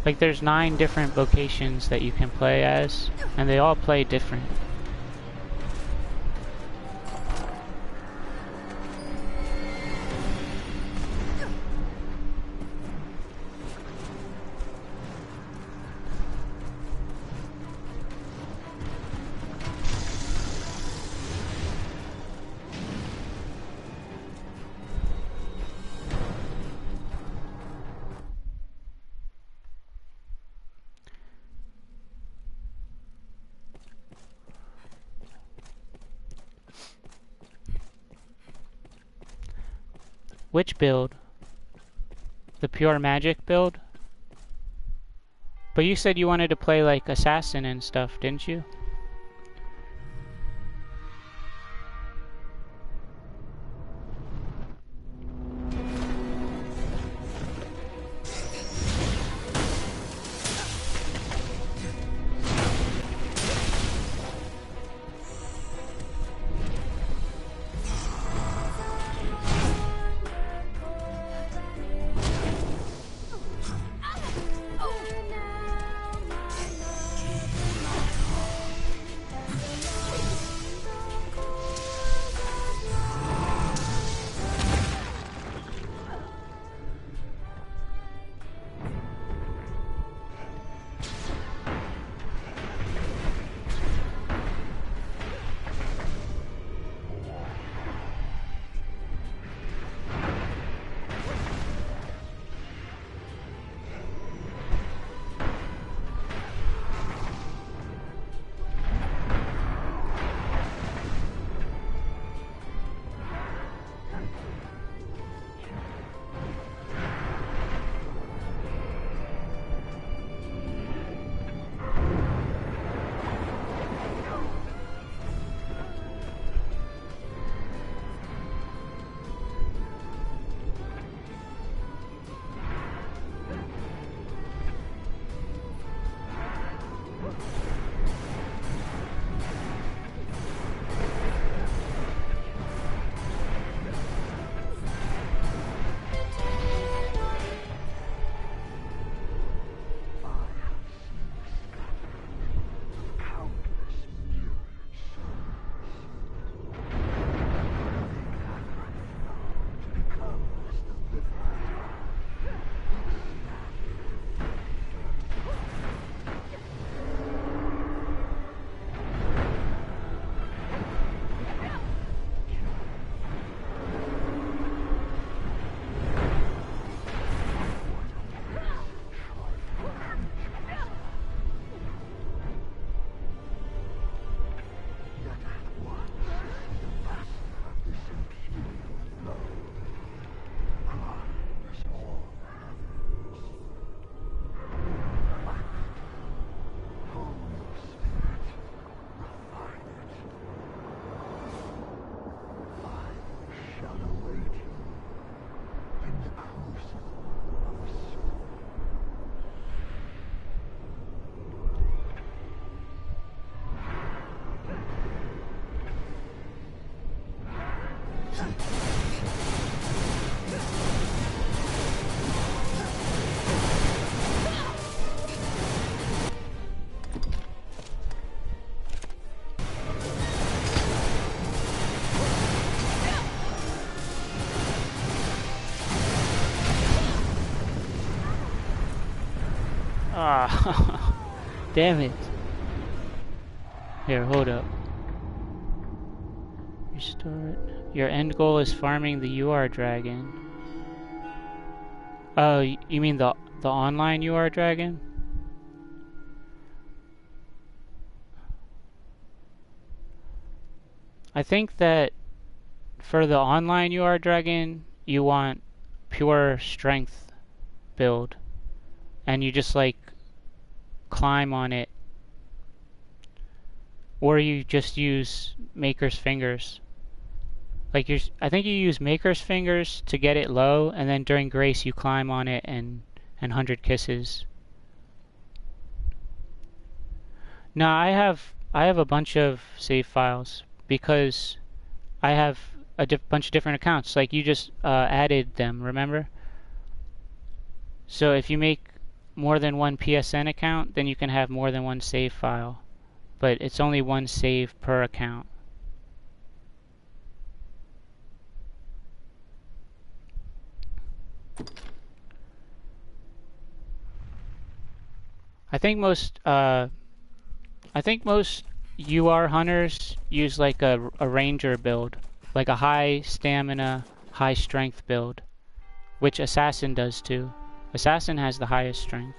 Like there's 9 different vocations that you can play as, and they all play different. Which build? The pure magic build? But you said you wanted to play like assassin and stuff, didn't you? Ah, damn it. Here, hold up. Restore it. Your end goal is farming the UR dragon. Oh, you mean the online UR dragon? I think that for the online UR Dragon, you want pure strength build, and you just like climb on it, or you just use Maker's Fingers. Like I think you use Maker's Fingers to get it low, and then during Grace you climb on it and 100 kisses. No, I have a bunch of save files because I have a bunch of different accounts. Like you just added them, remember? So if you make more than one PSN account, then you can have more than one save file. But it's only one save per account. I think most UR hunters use like a ranger build, like a high stamina, high strength build, which Assassin does too. Assassin has the highest strength.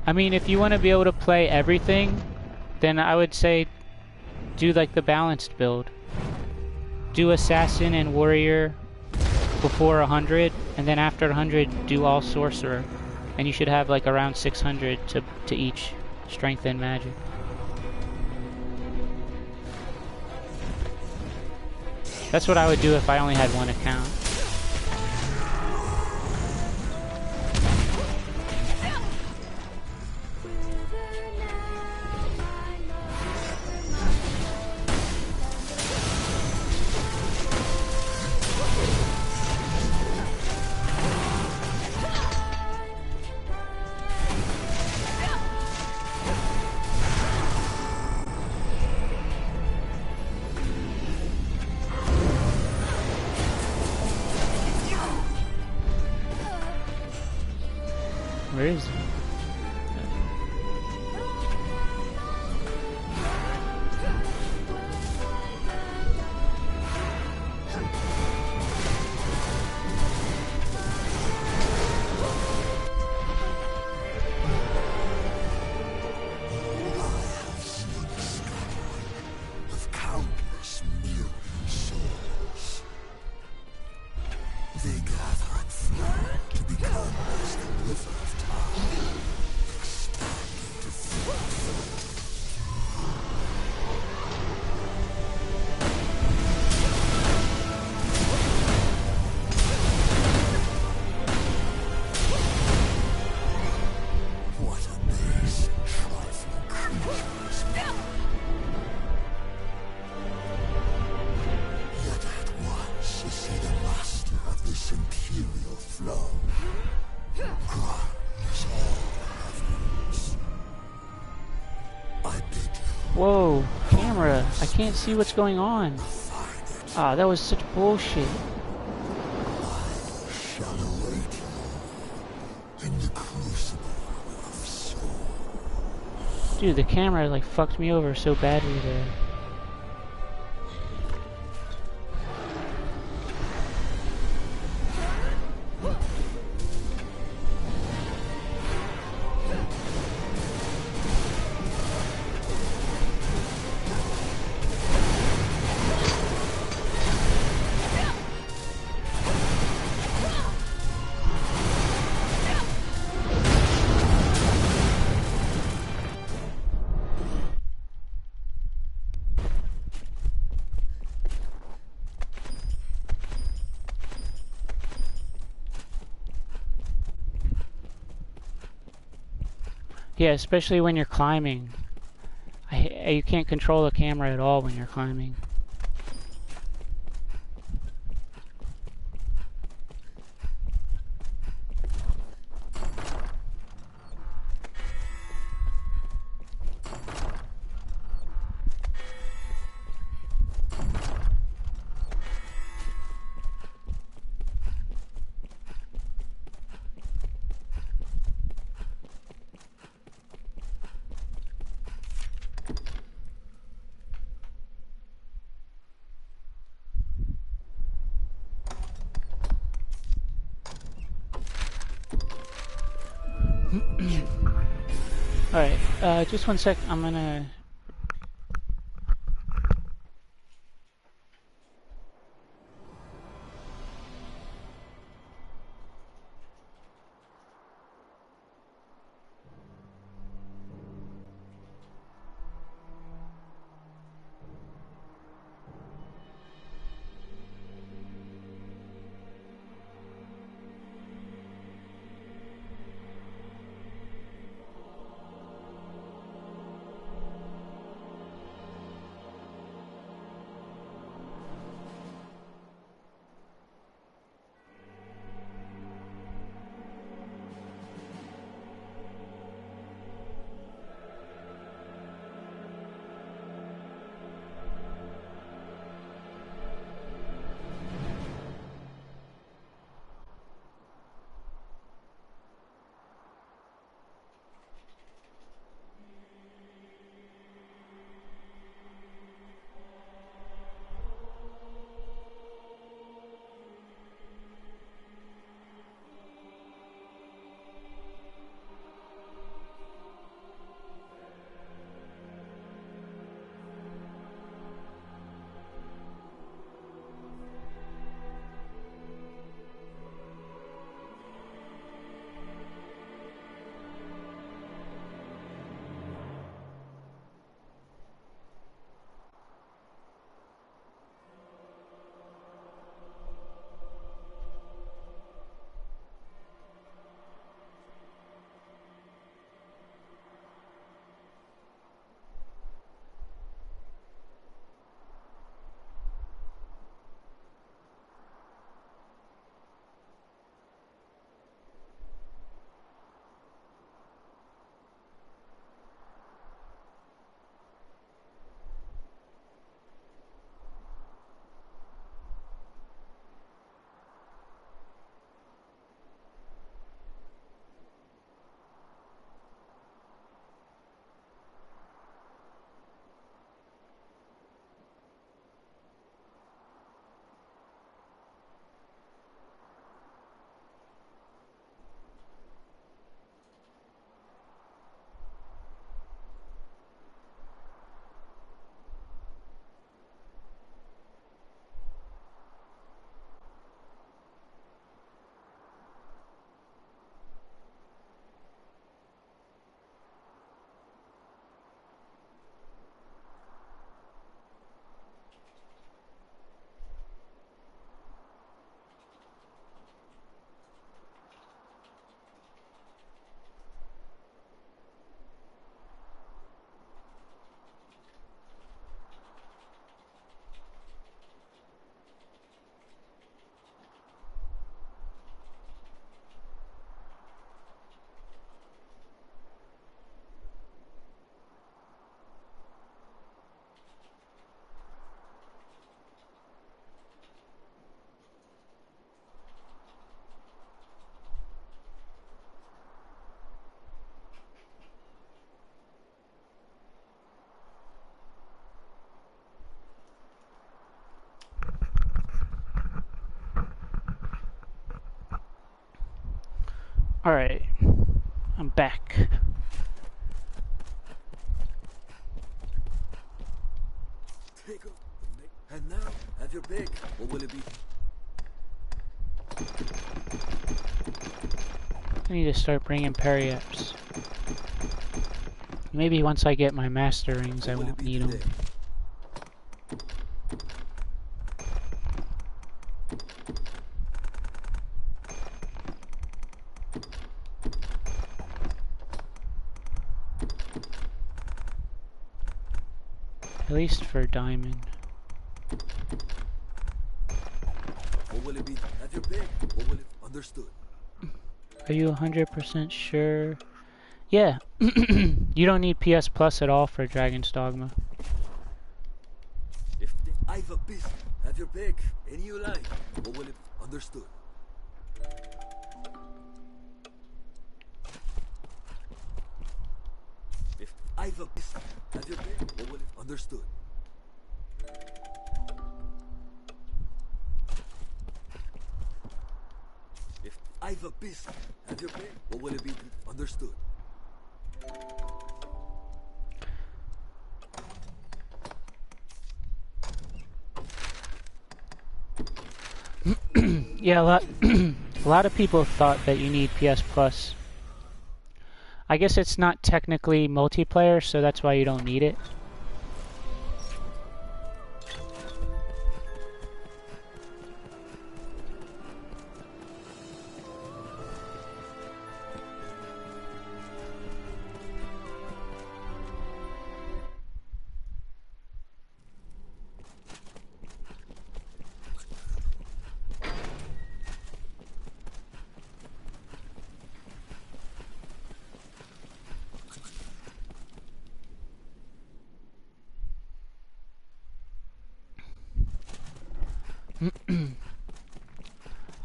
I mean, if you want to be able to play everything, then I would say do like the balanced build. Do Assassin and Warrior before 100, and then after 100 do all Sorcerer, and you should have like around 600 to each Strength and Magic. That's what I would do if I only had one account. Where is he? Of countless million souls. They gather and flow to become as the river of time, expanding to flow. What a base and trifling creatures. Yet at once you see the master of this imperial flow. Grant all heavens. I bid you Whoa, camera! I can't see what's going on. Ah, that was such bullshit. shall await you in the crucible of soul. Dude, the camera like fucked me over so badly there. Yeah, especially when you're climbing. You can't control the camera at all when you're climbing. Alright, just one sec. I'm gonna... Alright, I'm back. Take off the make. And now, have your pick. What will it be? I need to start bringing parry-ups. Maybe once I get my master rings, I won't need them. At least for Daimon. What will it be? Have your pick. What will it? Understood. Are you 100% sure? Yeah. You don't need PS Plus at all for Dragon's Dogma. If I've a piece, have your pick. Any you like. What will it? Understood. If I've a piece, have your pick. What will it? Understood. If I've a piece, have your pick. What will it be? Understood. Yeah, a lot of people thought that you need PS Plus. I guess it's not technically multiplayer, so that's why you don't need it.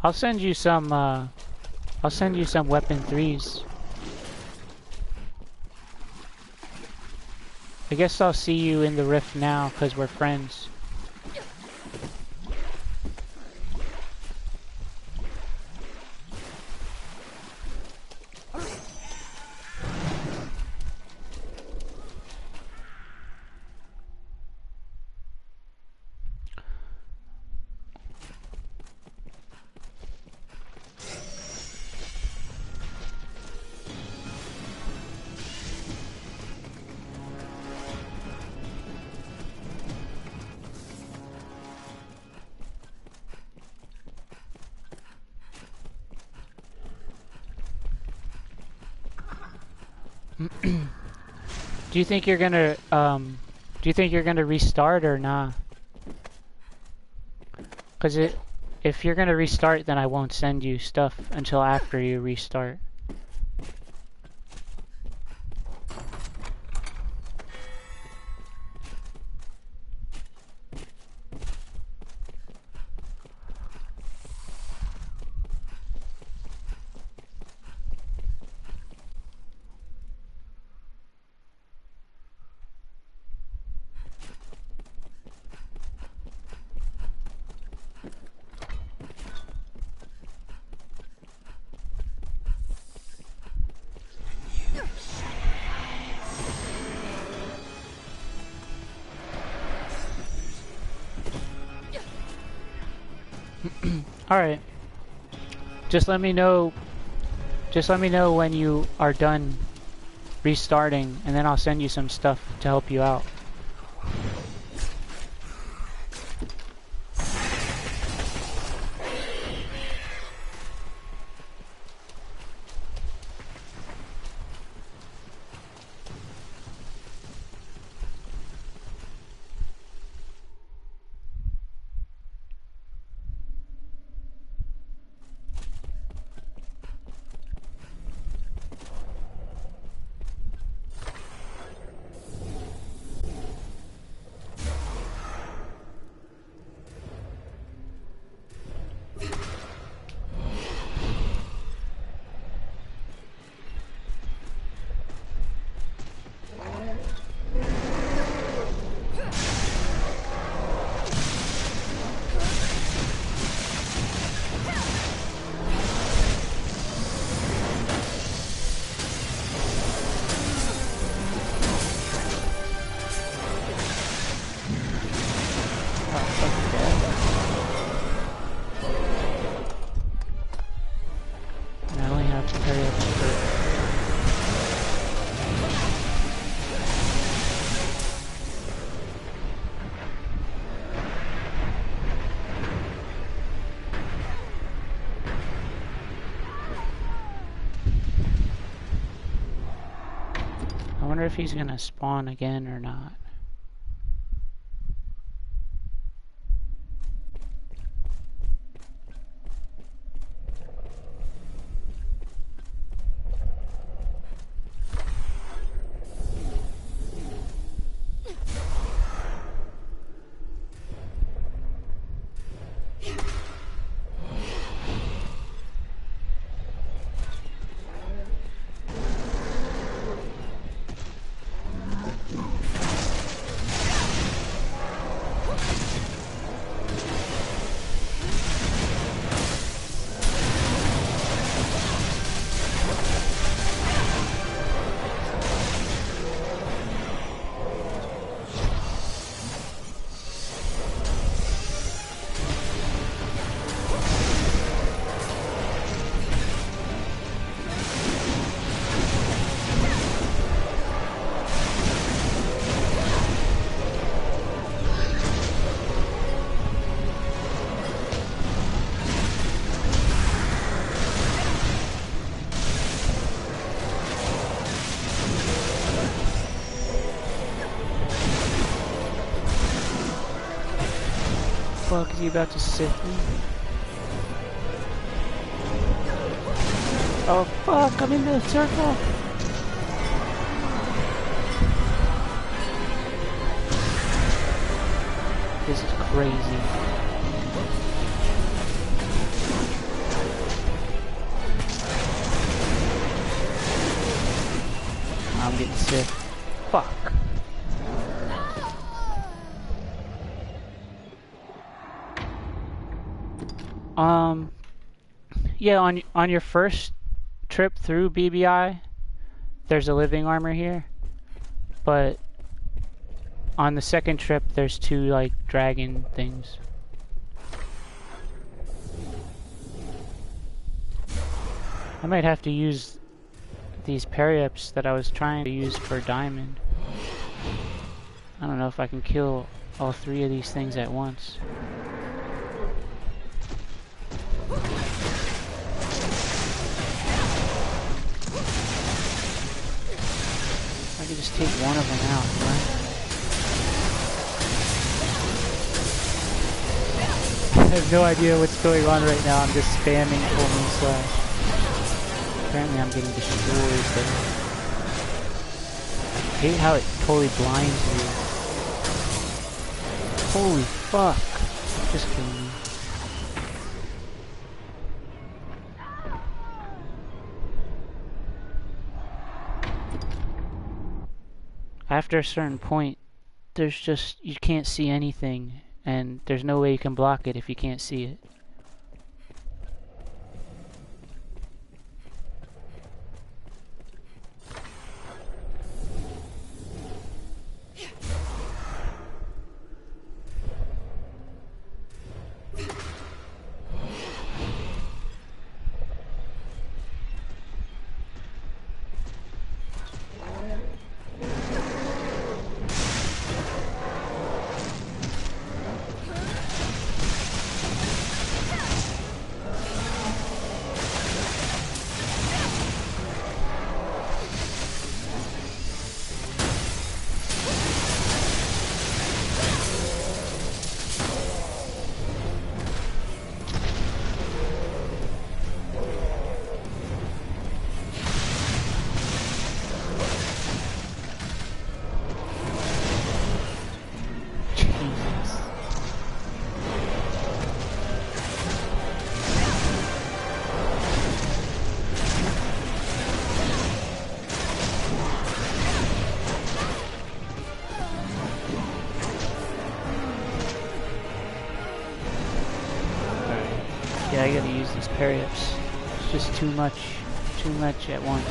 I'll send you some weapon 3s. I guess I'll see you in the rift now, because we're friends. Do you think you're gonna restart or not? Cause if you're gonna restart, then I won't send you stuff until after you restart. Alright. Just let me know when you are done restarting, and then I'll send you some stuff to help you out. I wonder if he's gonna spawn again or not. fuck is he about to sift me? Oh fuck, I'm in the circle! This is crazy. I'm getting sick. Fuck. Yeah, on your first trip through BBI, there's a living armor here, but on the second trip, there's two like dragon things. I might have to use these parry-ups that I was trying to use for Diamond. I don't know if I can kill all three of these things at once. I could just take one of them out, right? I have no idea what's going on right now. I'm just spamming full moon slash. Apparently I'm getting destroyed, but I hate how it totally blinds you. Holy fuck. Just kill me. After a certain point, there's just, you can't see anything, and there's no way you can block it if you can't see it. Yeah, I gotta use these parry-ups. It's just too much at once.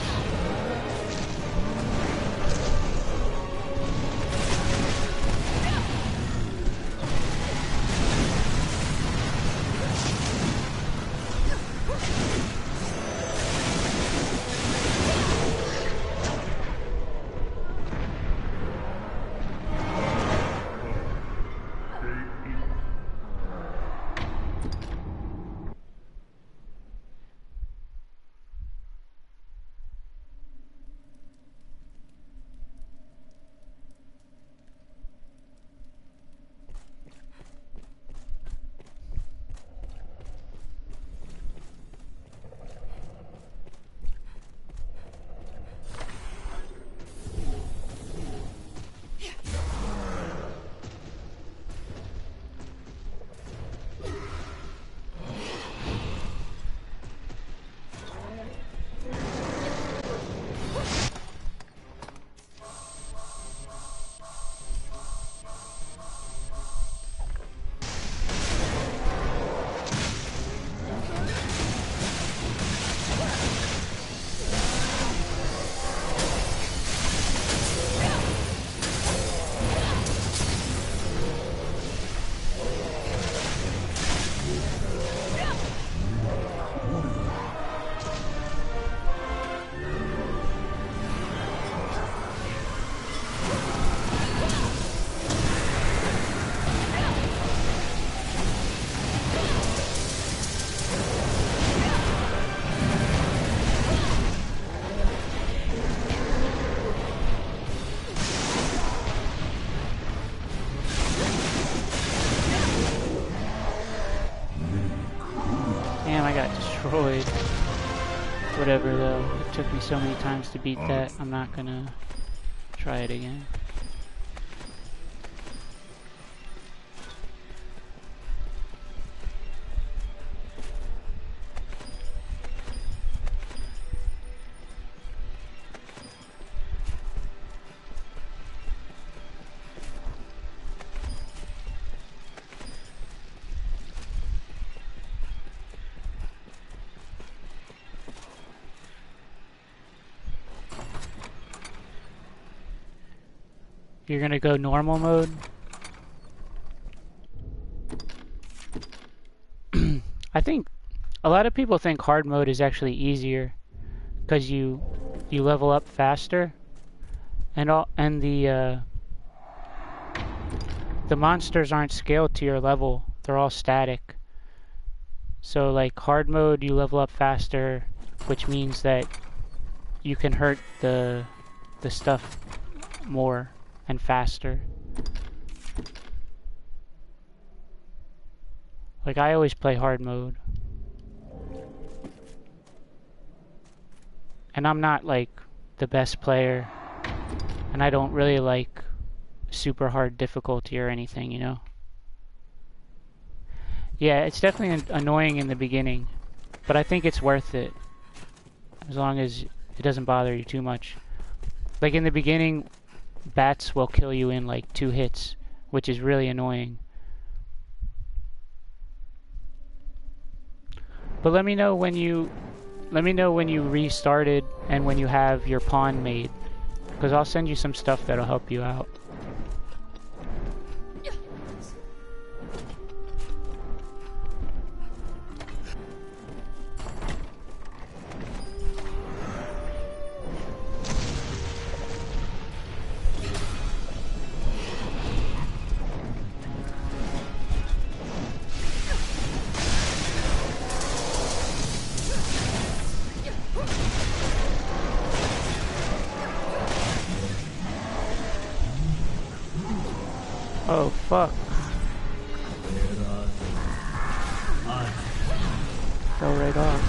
Damn, I got destroyed. Whatever though, it took me so many times to beat that, I'm not gonna try it again. You're gonna go normal mode? I think a lot of people think hard mode is actually easier because you level up faster, and the monsters aren't scaled to your level. They're all static. So like hard mode, you level up faster, which means that you can hurt the stuff more and faster. Like I always play hard mode. And I'm not like the best player, and I don't really like super hard difficulty or anything, you know? Yeah, it's definitely annoying in the beginning, but I think it's worth it as long as it doesn't bother you too much. Like in the beginning, bats will kill you in like 2 hits, which is really annoying. But let me know when you restarted and when you have your pawn made, because I'll send you some stuff that'll help you out. Oh, fuck. Fell right off.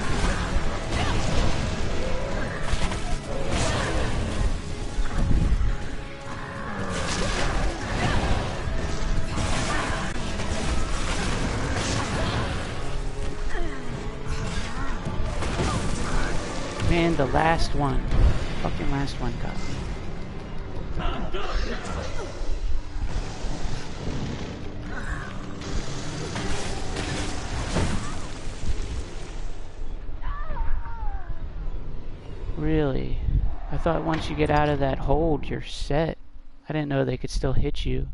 Man, the last one. Fucking last one got me. Really? I thought once you get out of that hold, you're set. I didn't know they could still hit you.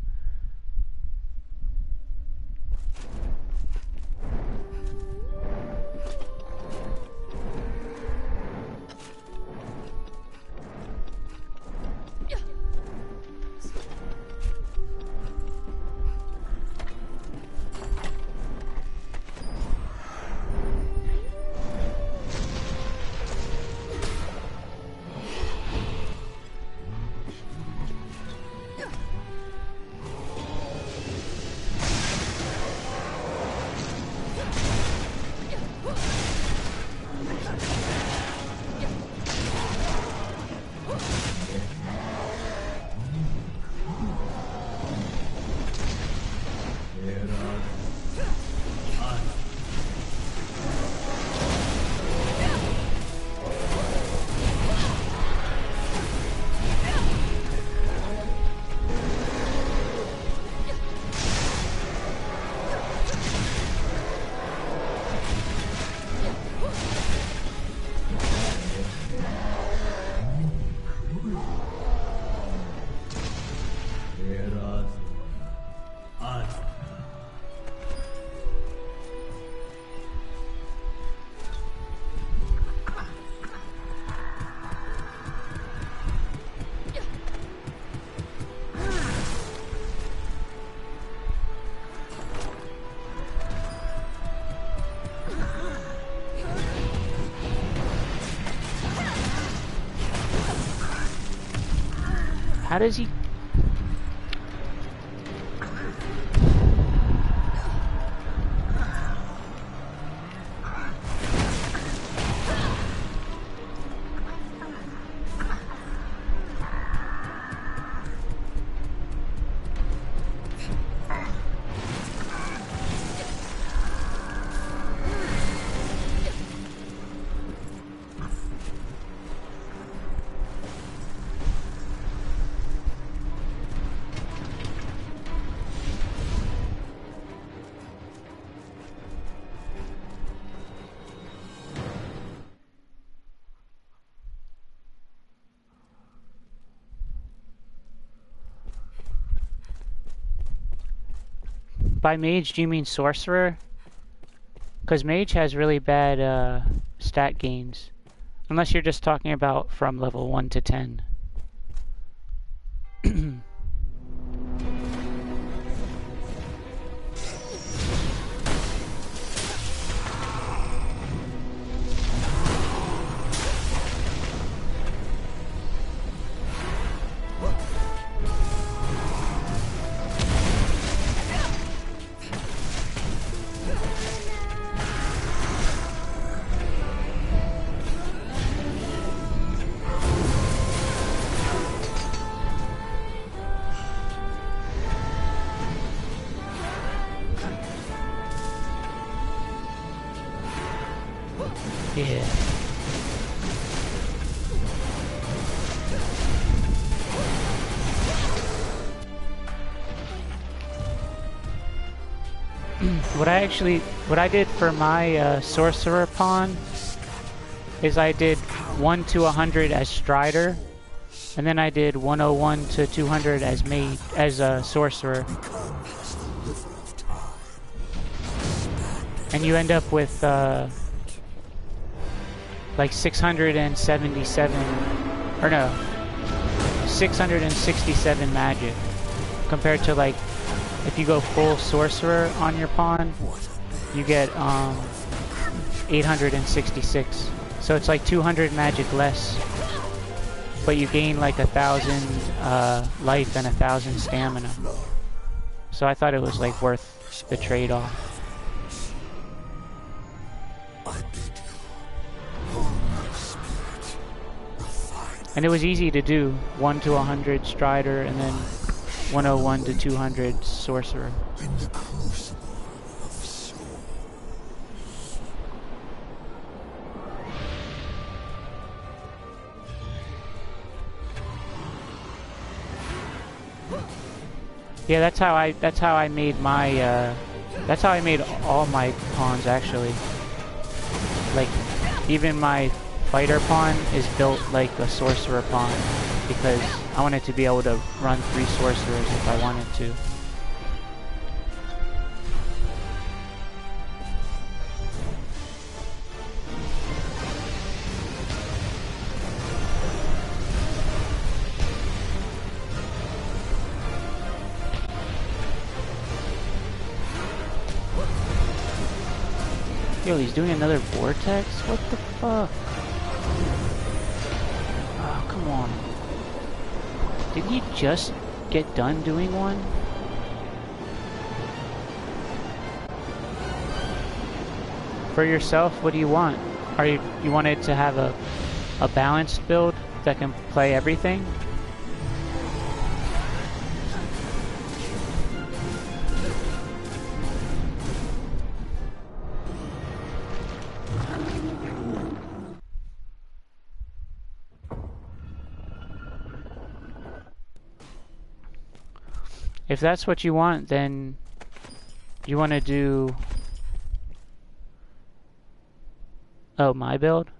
How does he... By mage, do you mean sorcerer? Because mage has really bad stat gains. Unless you're just talking about from level 1 to 10. Yeah. What I did for my sorcerer pawn is I did 1 to 100 as Strider, and then I did 101 to 200 as mage, as a sorcerer. And you end up with like 677, or no, 667 magic, compared to like, if you go full sorcerer on your pawn, you get 866. So it's like 200 magic less, but you gain like 1,000 life and 1,000 stamina. So I thought it was like worth the trade-off. And it was easy to do, 1 to 100 Strider, and then 101 to 200 Sorcerer. Yeah, that's how I made my that's how I made all my pawns, actually. Like, even my fighter pawn is built like a sorcerer pawn, because I wanted to be able to run 3 sorcerers if I wanted to. Yo, he's doing another vortex? What the fuck? Oh, come on. Didn't you just get done doing one? For yourself, what do you want? You wanted to have a balanced build that can play everything? If that's what you want, then you want to do... Oh, my build?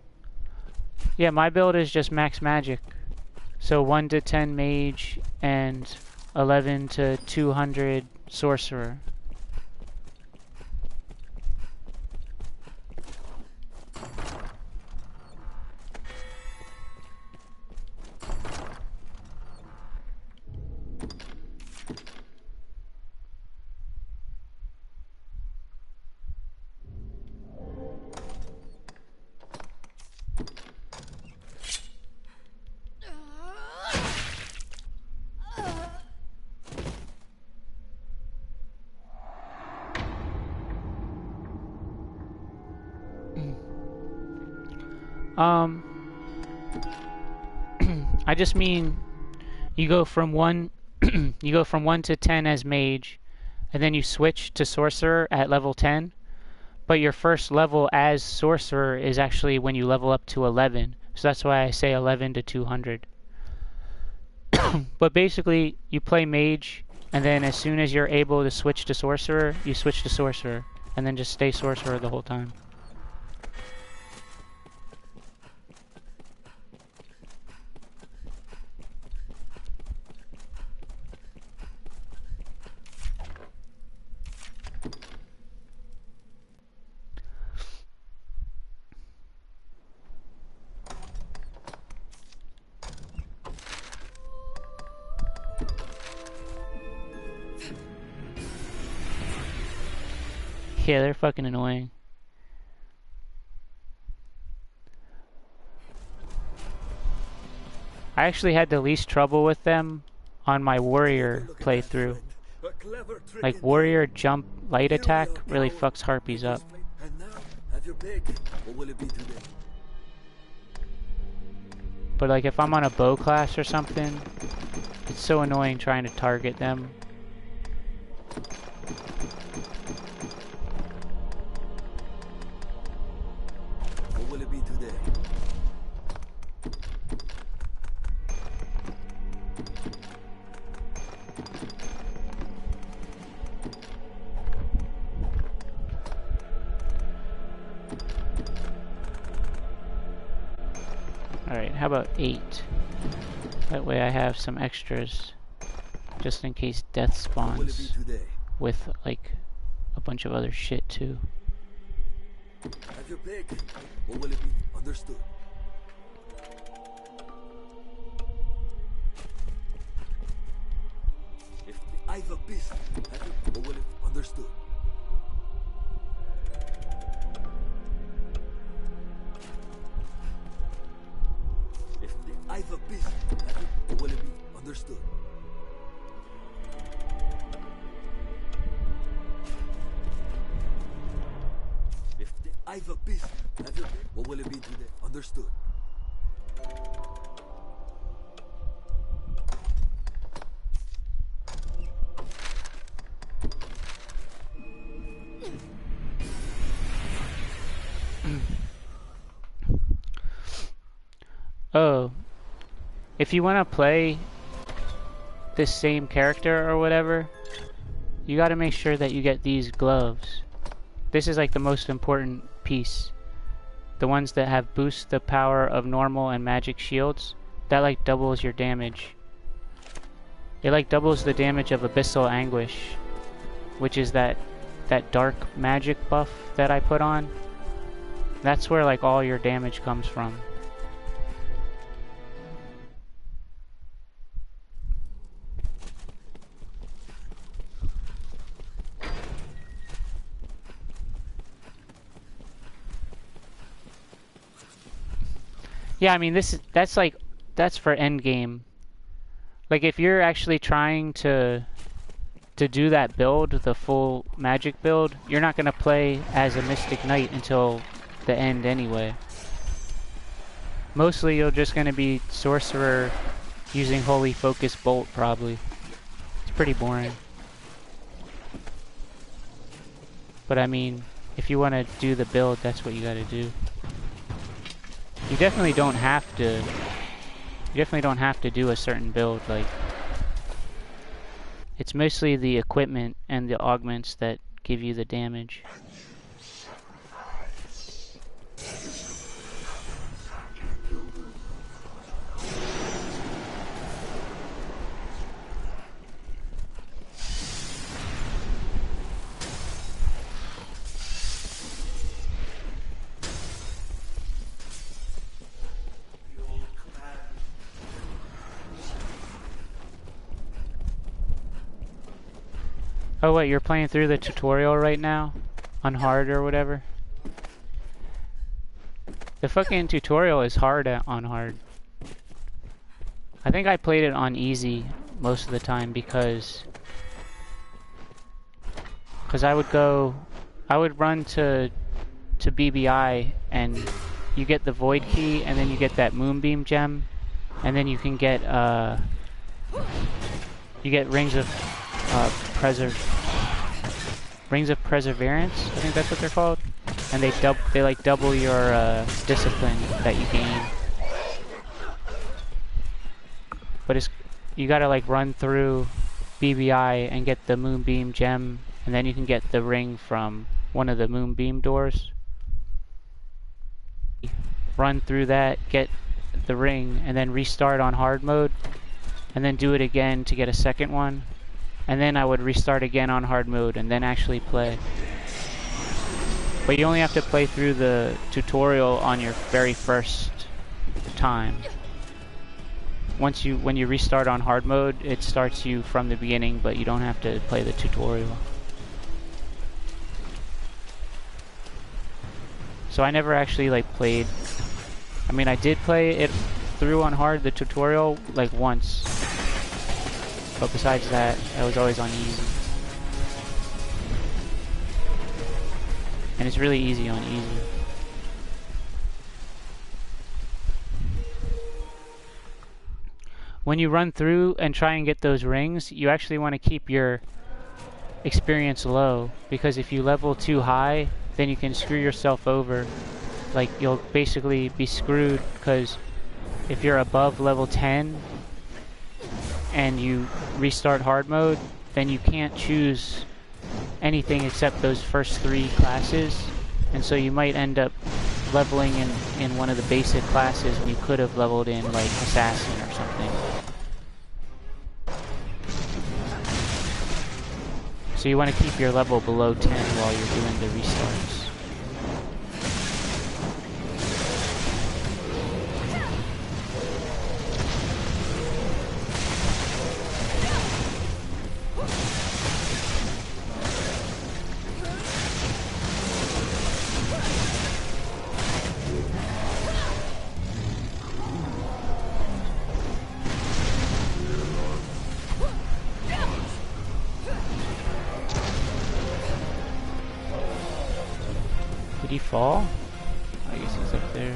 Yeah, my build is just max magic. So 1 to 10 mage and 11 to 200 sorcerer. I just mean you go from 1 you go from 1 to 10 as mage, and then you switch to sorcerer at level 10, but your first level as sorcerer is actually when you level up to 11. So that's why I say 11 to 200. But basically, you play mage, and then as soon as you're able to switch to sorcerer, you switch to sorcerer, and then just stay sorcerer the whole time. Yeah, they're fucking annoying. I actually had the least trouble with them on my warrior playthrough. Like warrior jump light attack really fucks harpies up. And now, have your pick. What will it be today? But like if I'm on a bow class or something, it's so annoying trying to target them. What will it be today? Alright, how about 8? That way I have some extras. Just in case death What will it be spawns. today? With like a bunch of other shit too. Have your pick. What will it be? Understood. If the eye of a beast, have your, what will it? Understood. If the eye of a beast, have your, what will it be? Understood. If the eye of a beast, have your, what will it be today? Understood. Oh, if you want to play this same character or whatever, you got to make sure that you get these gloves. This is like the most important piece. The ones that have boost the power of normal and magic shields. That like doubles your damage. It like doubles the damage of Abyssal Anguish, which is that dark magic buff that I put on. That's where like all your damage comes from. Yeah, I mean that's for end game. Like if you're actually trying to do that build, the full magic build, you're not gonna play as a Mystic Knight until the end anyway. Mostly you're just gonna be Sorcerer using Holy Focus Bolt probably. It's pretty boring. But I mean, if you wanna do the build, that's what you gotta do. You definitely don't have to do a certain build. Like, it's mostly the equipment and the augments that give you the damage. Oh wait, you're playing through the tutorial right now? On hard or whatever? The fucking tutorial is hard on hard. I think I played it on easy most of the time because I would run to BBI and you get the Void Key and then you get that Moonbeam gem and then you can get Rings of Perseverance, I think that's what they're called, and they like double your discipline that you gain. But you gotta like run through BBI and get the Moonbeam gem, and then you can get the ring from one of the Moonbeam doors. Run through that, get the ring, and then restart on hard mode, and then do it again to get a second one. And then I would restart again on hard mode and then actually play. But you only have to play through the tutorial on your very first time. When you restart on hard mode, it starts you from the beginning, but you don't have to play the tutorial. So I never actually like played. I mean, I did play it through on hard, the tutorial, like once. But besides that, I was always on easy. And it's really easy on easy. When you run through and try and get those rings, you actually want to keep your experience low, because if you level too high, then you can screw yourself over. Like, you'll basically be screwed, because if you're above level 10 and you restart hard mode, then you can't choose anything except those first 3 classes, and so you might end up leveling in one of the basic classes when you could have leveled in like assassin or something. So you want to keep your level below 10 while you're doing the restarts. Did he fall? I guess he's up there.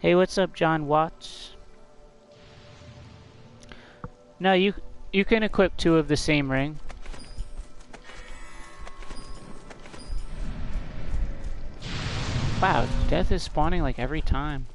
Hey, what's up, John Watts? No, you can equip 2 of the same ring. Wow, death is spawning like every time.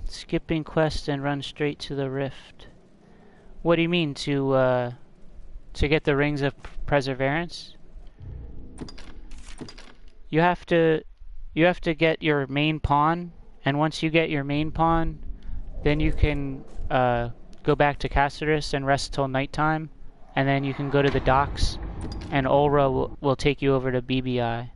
Skipping quest and run straight to the rift. What do you mean, to get the rings of perseverance? You have to get your main pawn, and once you get your main pawn, then you can go back to Caceres and rest till nighttime, and then you can go to the docks, and Ulra will take you over to BBI.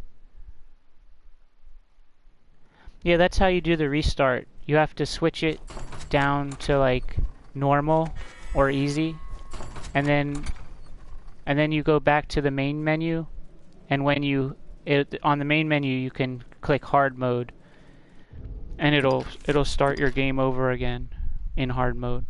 Yeah, that's how you do the restart. You have to switch it down to like normal or easy, and then you go back to the main menu, and when on the main menu you can click hard mode, and it'll start your game over again in hard mode.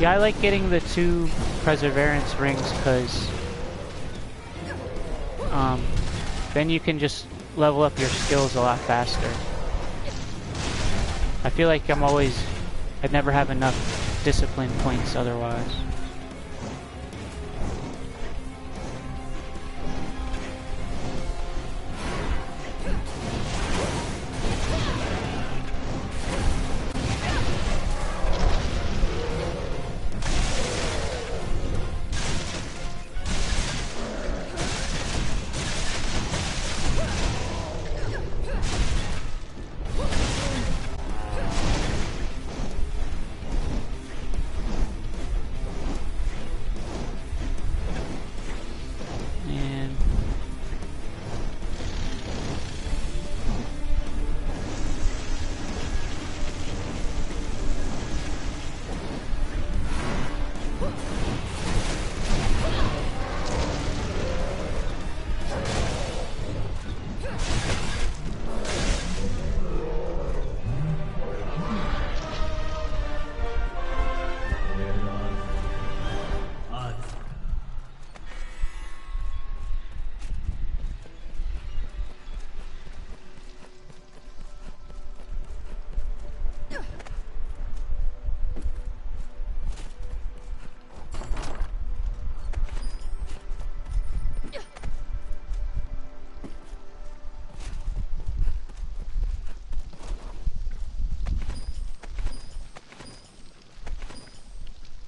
Yeah, I like getting the 2 Perseverance rings because then you can just level up your skills a lot faster. I feel like I'd never have enough discipline points otherwise.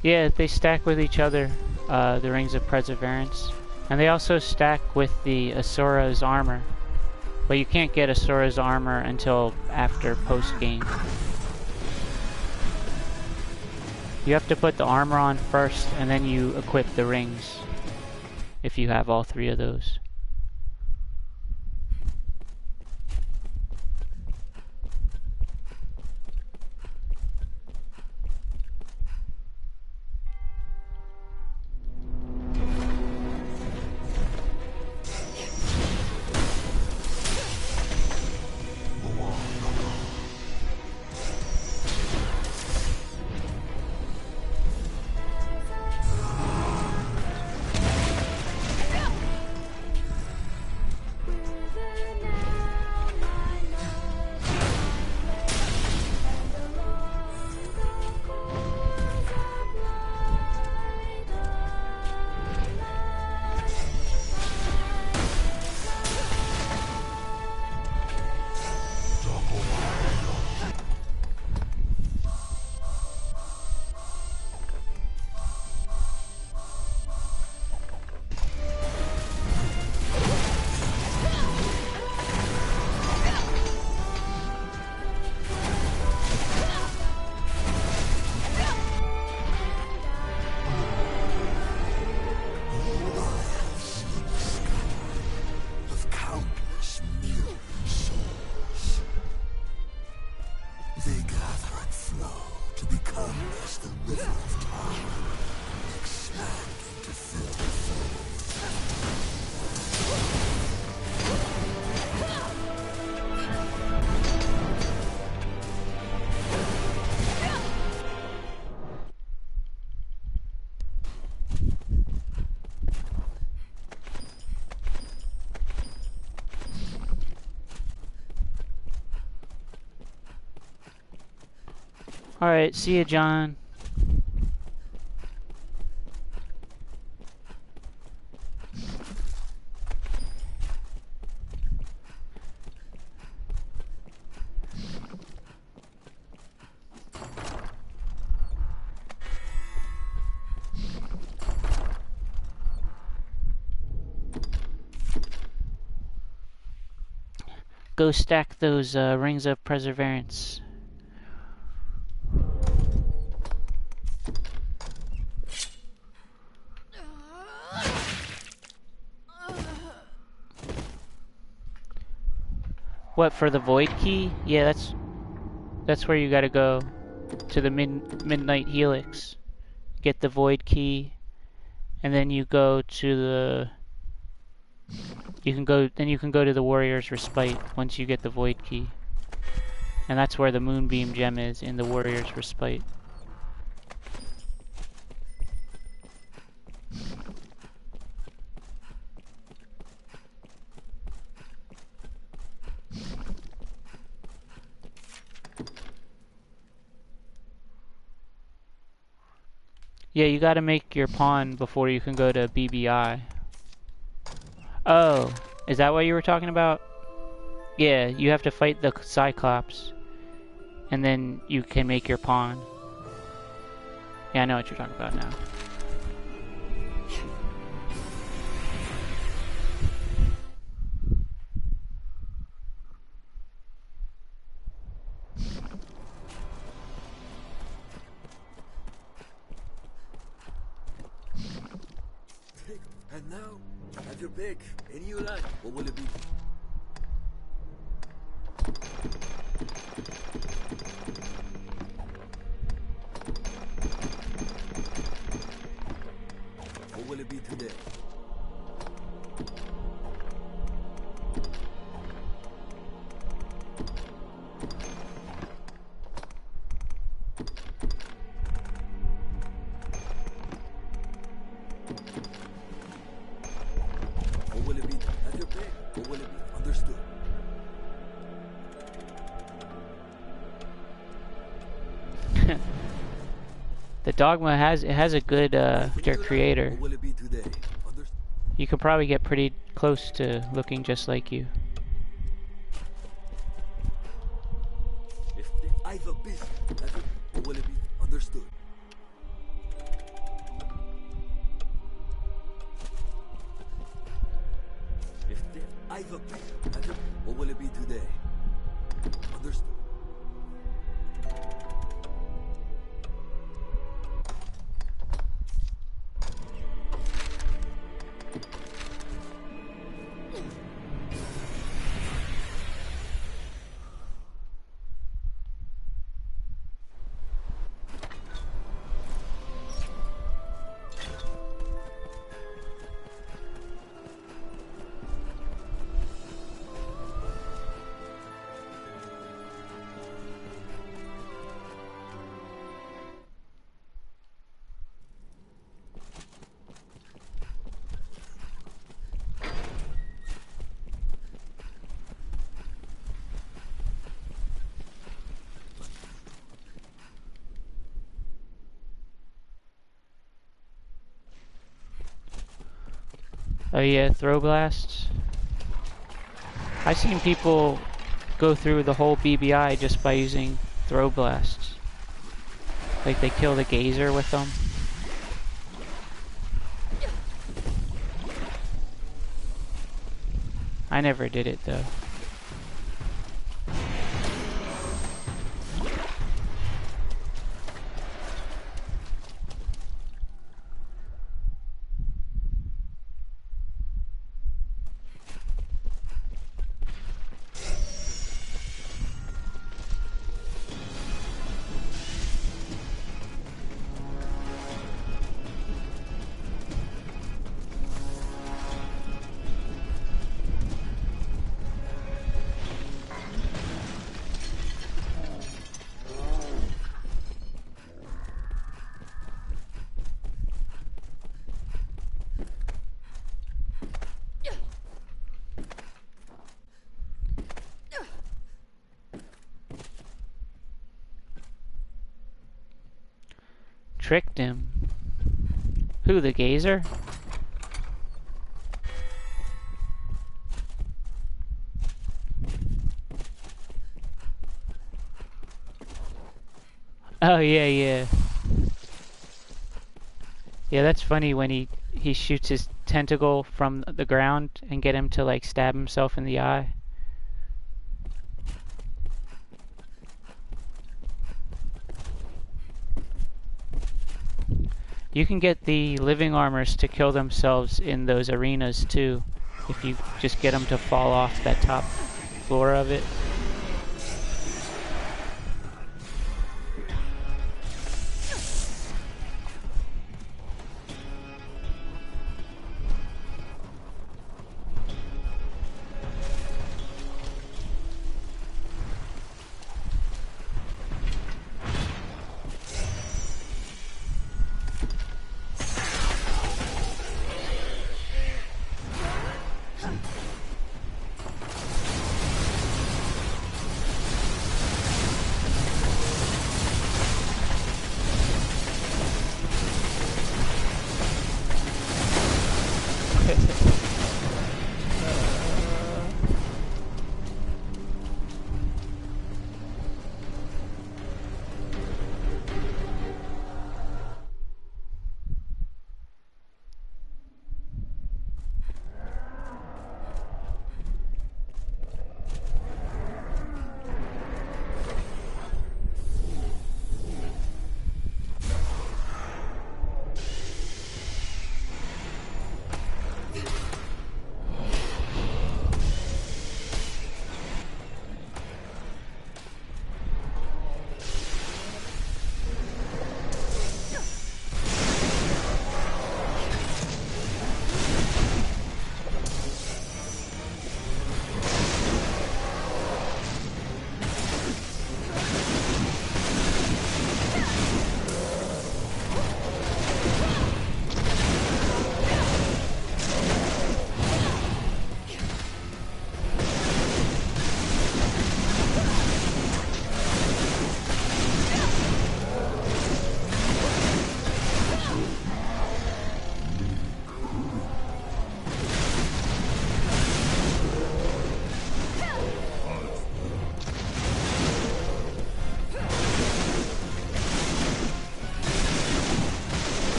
Yeah, they stack with each other, the Rings of Perseverance. And they also stack with the Asura's armor. But you can't get Asura's armor until after post-game. You have to put the armor on first, and then you equip the rings, if you have all 3 of those. Alright, see ya, John. Go stack those Rings of Perseverance. What, for the Void Key? Yeah, that's where you gotta go. To the Midnight Helix. Get the Void Key. And then you go to the... Then you can go to the Warrior's Respite once you get the Void Key. And that's where the Moonbeam Gem is, in the Warrior's Respite. Yeah, you gotta make your pawn before you can go to BBI. Oh, is that what you were talking about? Yeah, you have to fight the Cyclops. And then you can make your pawn. Yeah, I know what you're talking about now. And now, have your pick. Any you like. What will it be? What will it be today? What will it be? Have your pick. What will it be? Understood. The Dogma has a good Any you like. creator. What will it be today? Understood. You could probably get pretty close to looking just like you. If the I've a beast, have your what will it be? Understood. If the I've a beast, have your what will it be today? Understood. Oh yeah, throw blasts. I've seen people go through the whole BBI just by using throw blasts. Like they kill the gazer with them. I never did it though. Tricked him. Who, the gazer? Oh yeah, yeah. Yeah, that's funny when he shoots his tentacle from the ground and get him to like stab himself in the eye. You can get the living armors to kill themselves in those arenas too, if you just get them to fall off that top floor of it.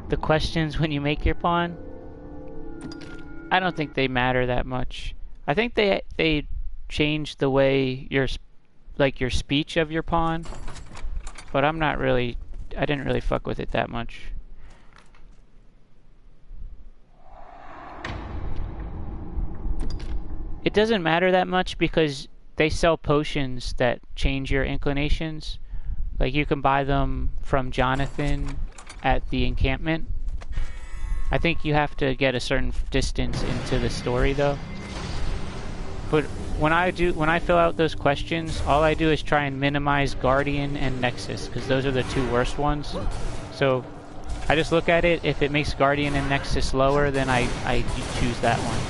the questions when you make your pawn, I don't think they matter that much. I think they changed the way your speech of your pawn, but I didn't really fuck with it that much. It doesn't matter that much because they sell potions that change your inclinations. Like you can buy them from Jonathan at the encampment. I think you have to get a certain distance into the story though. But when I fill out those questions, all I do is try and minimize Guardian and Nexus, because those are the two worst ones. So I just look at it. If it makes Guardian and Nexus lower, then I choose that one.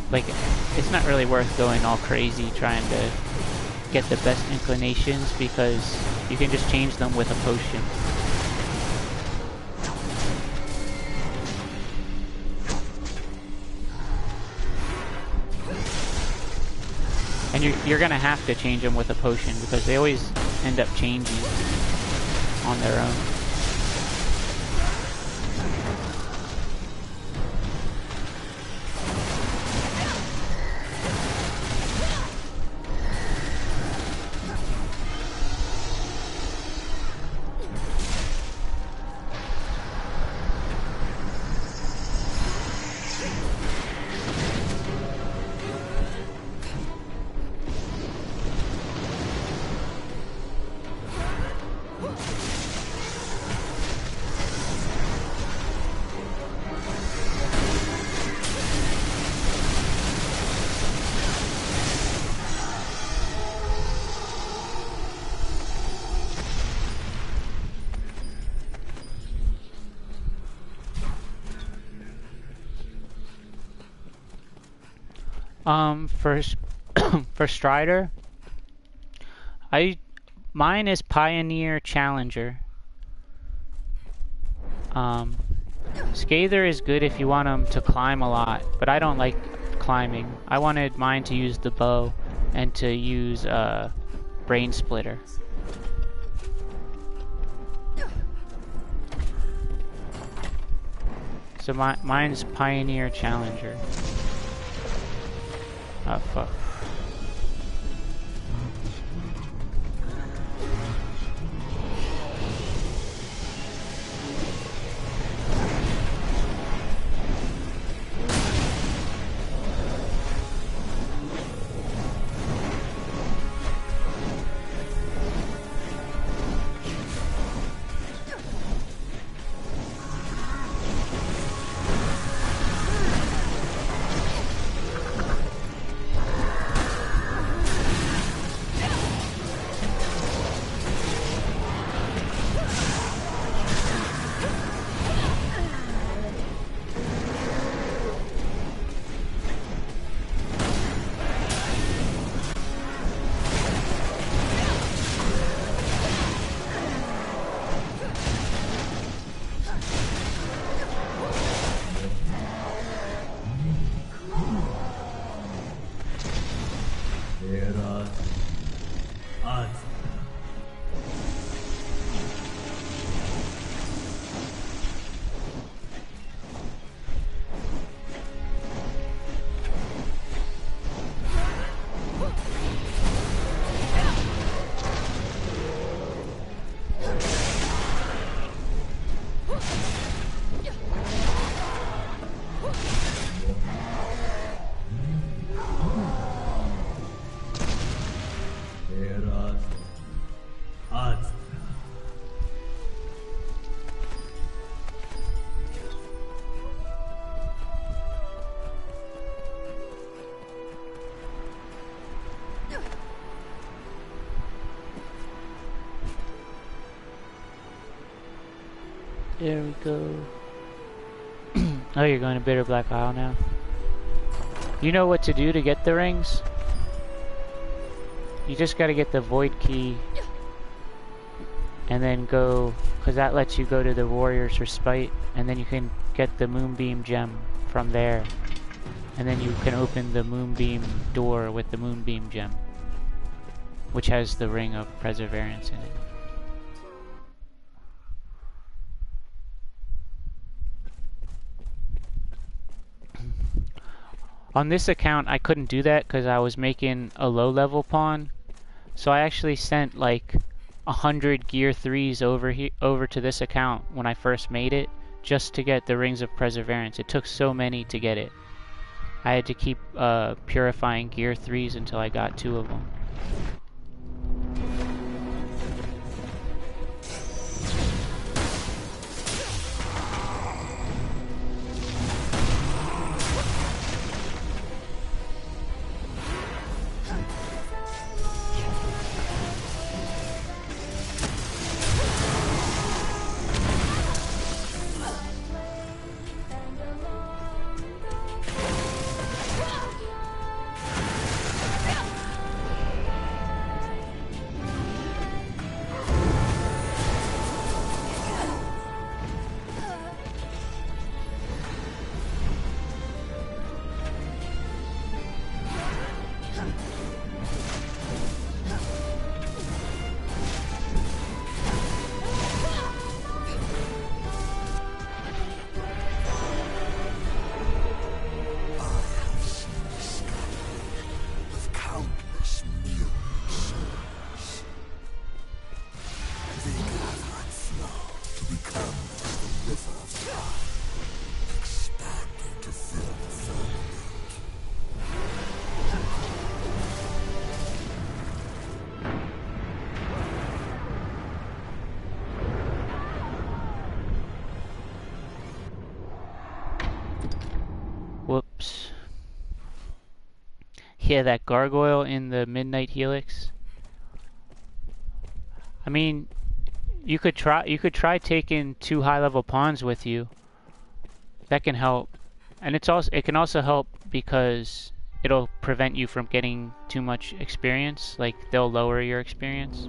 Like, it's not really worth going all crazy trying to get the best inclinations, because you can just change them with a potion. And you're gonna have to change them with a potion, because they always end up changing on their own. For Strider, mine is Pioneer Challenger. Scather is good if you want him to climb a lot, but I don't like climbing. I wanted mine to use the bow and to use Brain Splitter. So mine's Pioneer Challenger. Oh fuck. There we go. Oh, you're going to Bitter Black Isle now? You know what to do to get the rings? You just gotta get the Void Key and then go, because that lets you go to the Warrior's Respite, and then you can get the Moonbeam Gem from there. And then you can open the Moonbeam door with the Moonbeam Gem, which has the Ring of Perseverance in it. On this account, I couldn't do that because I was making a low-level pawn. So I actually sent like 100 gear 3s over to this account when I first made it, just to get the Rings of Perseverance. It took so many to get it. I had to keep purifying gear 3s until I got 2 of them. Whoops. Yeah, that gargoyle in the Midnight Helix. I mean, you could try taking 2 high-level pawns with you. That can help. And it can also help because it'll prevent you from getting too much experience. Like, they'll lower your experience.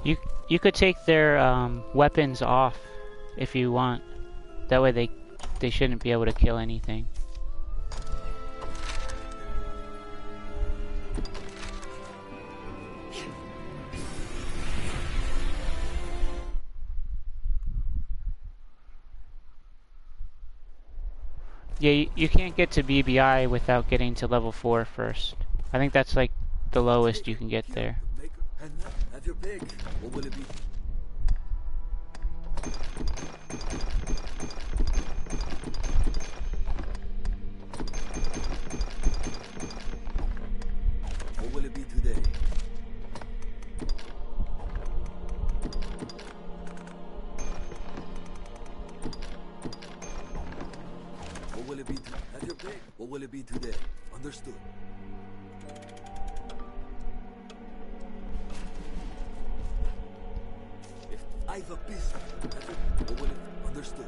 You you could take their weapons off if you want. That way they shouldn't be able to kill anything. Yeah, you can't get to BBI without getting to level 4 first. I think that's like the lowest you can get there. And now, have your pick. What will it be? What will it be today? What will it be? Have your pick. What will it be today? Understood. If I've a pistol, have your what will it? Understood.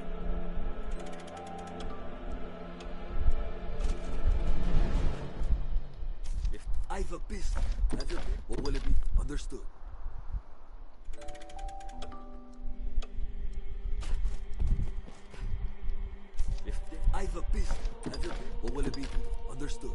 If I've a pistol, have your pick. What will it be? Understood. If I've a pistol, have your pick. What will it be? Understood.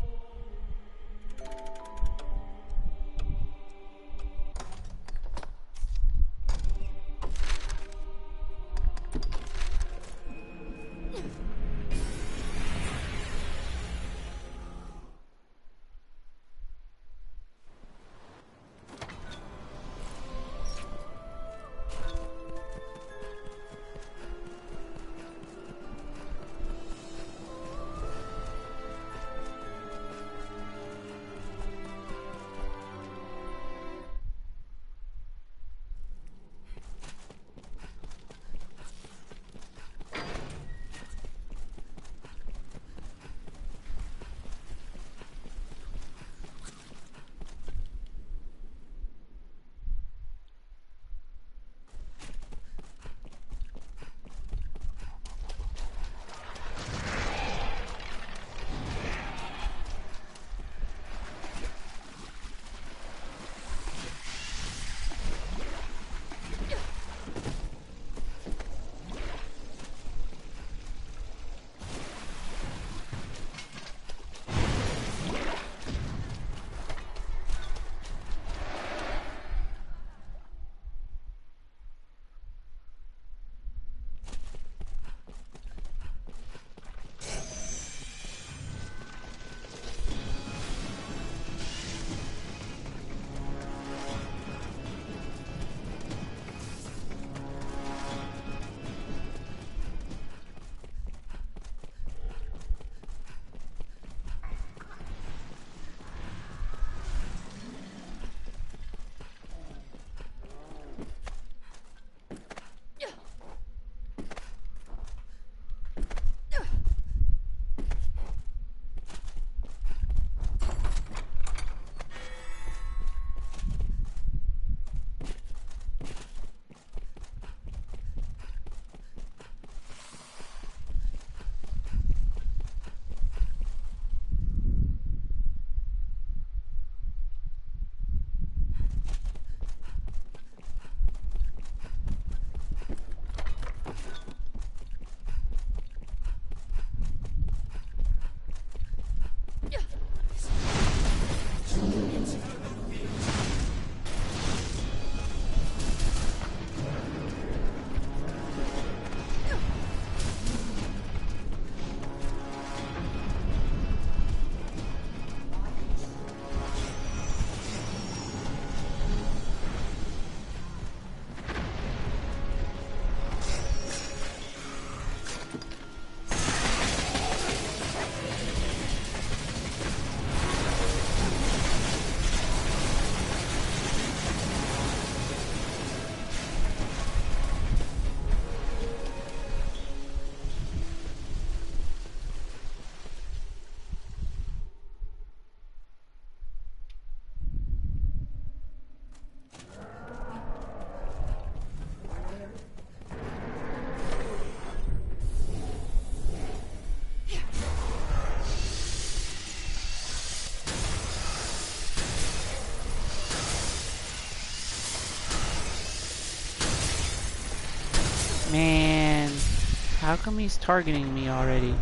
How come he's targeting me already?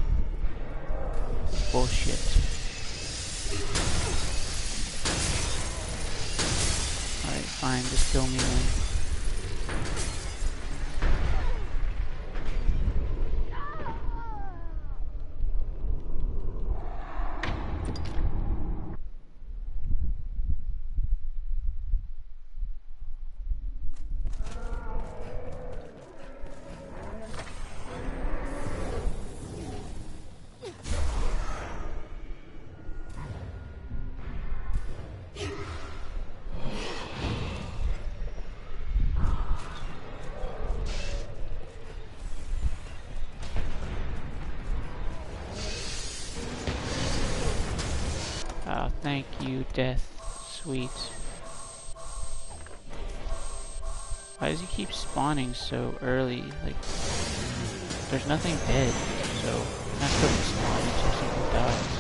Bullshit. Alright, fine, just kill me then. Oh, thank you, death. Sweet. Why does he keep spawning so early? Like, there's nothing dead, so I'm not supposed to spawn until something dies.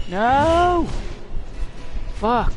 No! Fuck!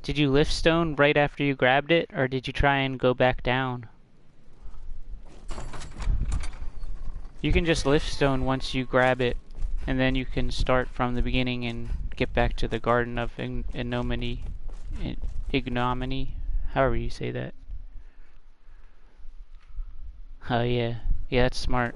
Did you lift stone right after you grabbed it, or did you try and go back down? You can just lift stone once you grab it, and then you can start from the beginning and get back to the Garden of Ignominy, however you say that. Oh yeah, yeah, that's smart.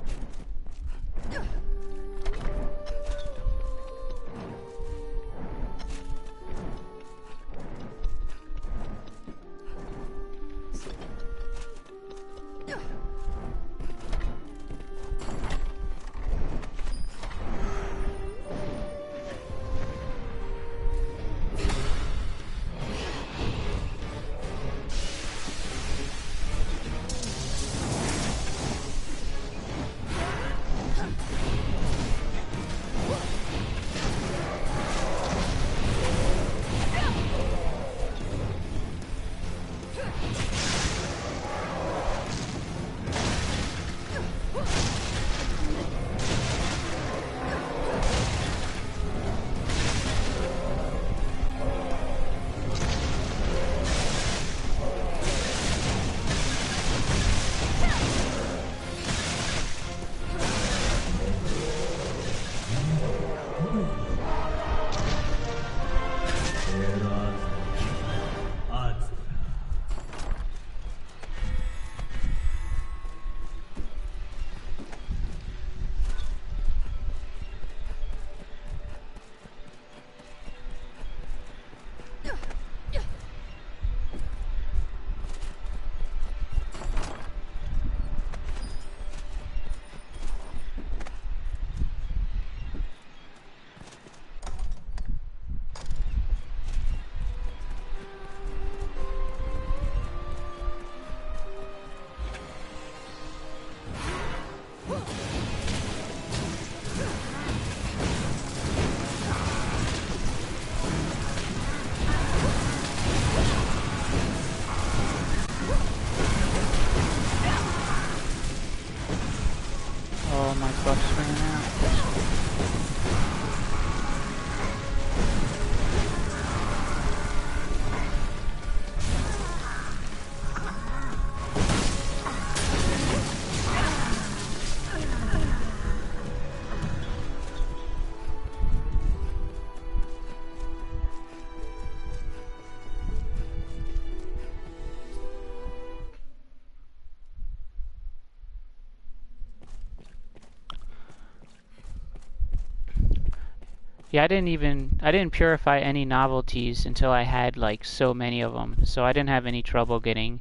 Yeah, I didn't purify any novelties until I had like so many of them. So I didn't have any trouble getting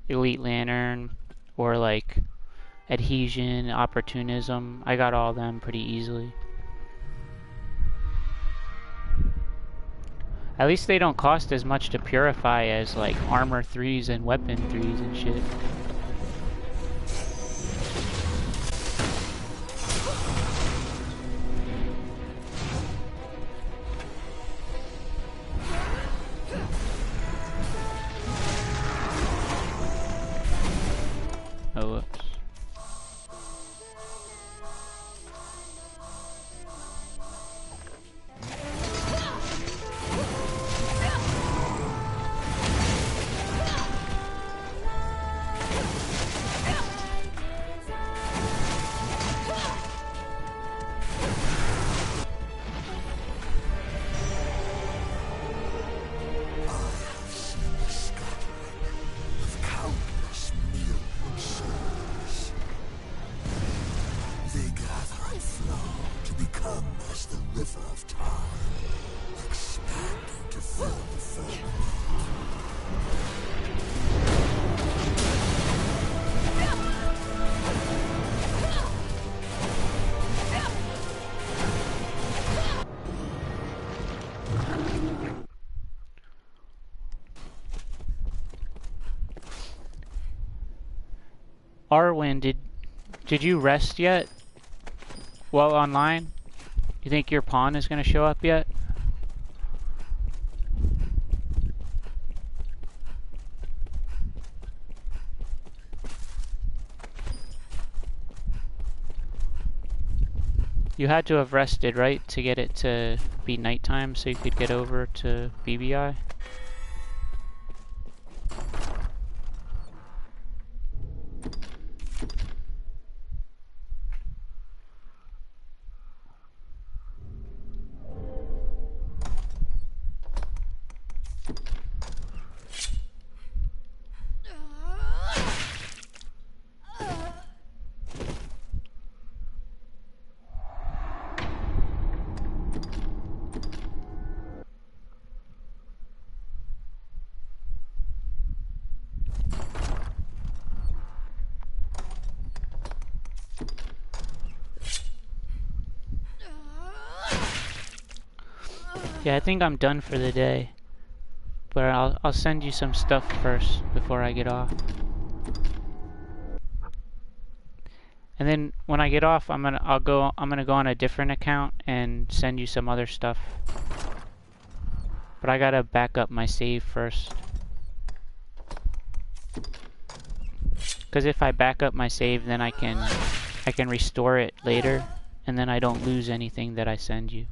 Elite Lantern or like Adhesion, Opportunism. I got all of them pretty easily. At least they don't cost as much to purify as like Armor 3s and Weapon 3s and shit. Oh, whoops. Arwen, did you rest yet? While online? You think your pawn is gonna show up yet? You had to have rested, right? To get it to be nighttime so you could get over to BBI? Yeah, I think I'm done for the day. But I'll send you some stuff first before I get off. And then when I get off, I'm gonna go on a different account and send you some other stuff. But I gotta back up my save first. Because if I back up my save, then I can restore it later, and then I don't lose anything that I send you.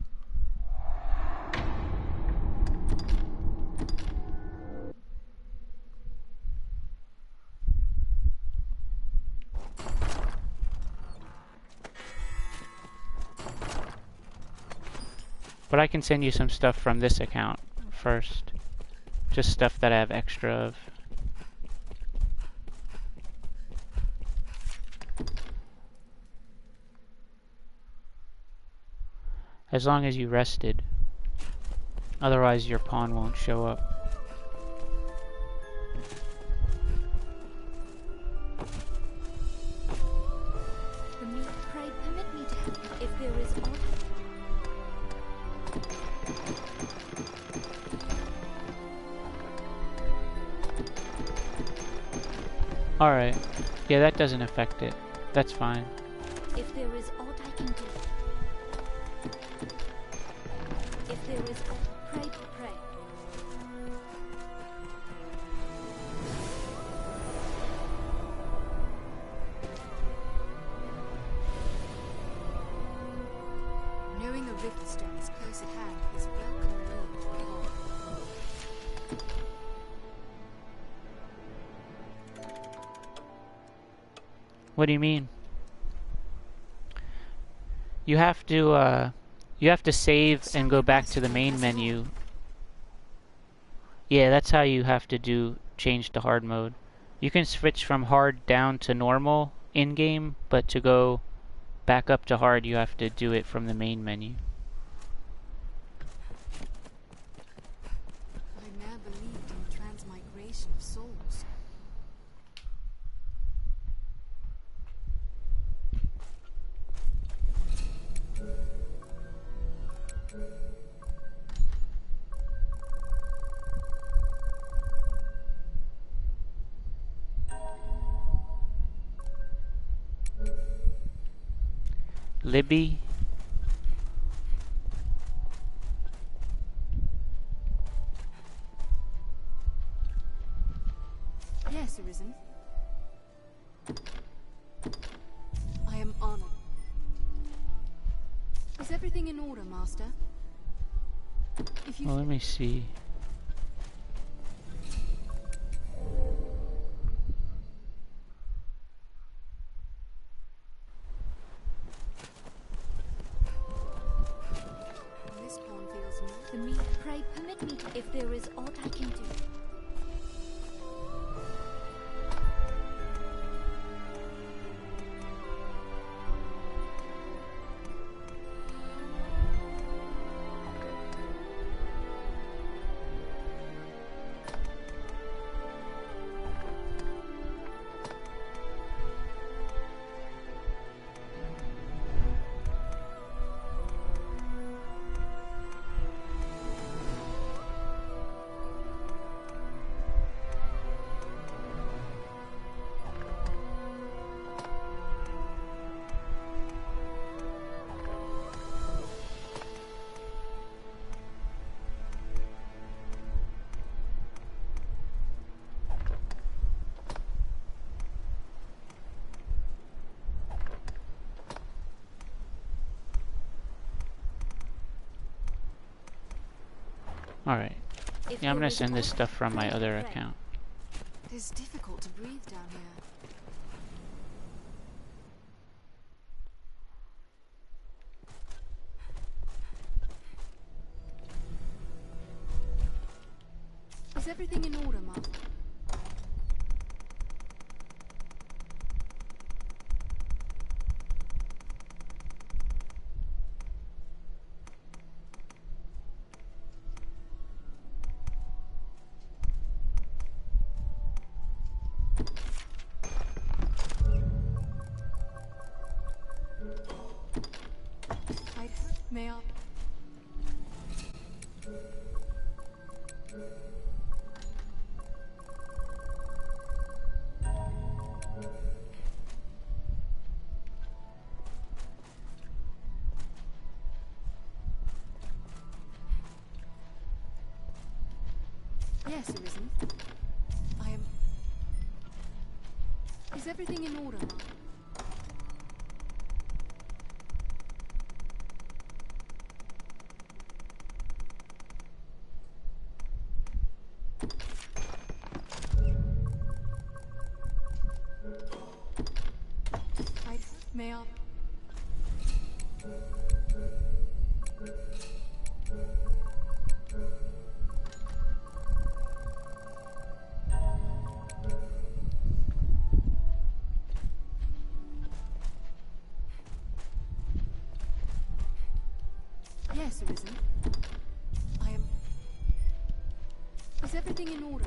But I can send you some stuff from this account first. Just stuff that I have extra of. As long as you rested. Otherwise your pawn won't show up. Pray permit me to help if there is aught. Alright. Yeah, that doesn't affect it. That's fine. If there is aught I can do. If there is aught, pray. Knowing a rift stone is close at hand is welcome relief for all. What do you mean? You have to save and go back to the main menu. Yeah, that's how you have to change to hard mode. You can switch from hard down to normal in-game, but to go back up to hard, you have to do it from the main menu. Libby. Yes, Arisen. I am honored. Is everything in order, Master? If you Well, let me see. This pawn feels more. The meek, pray permit me to, if there is aught I can do. Alright. If Yeah, I'm there gonna is send this aught, stuff from my pray, other pray. account. It is difficult to breathe down here. Is everything in order, Master? May I? Yes, Arisen. I am. Is everything in order, Master? May I? Yes, Arisen. I am. Is everything in order?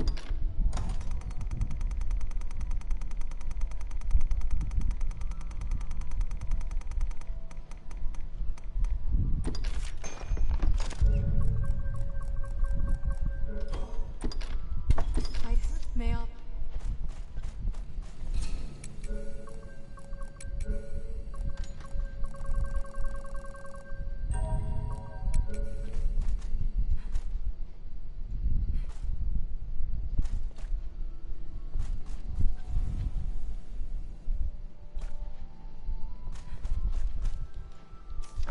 May I?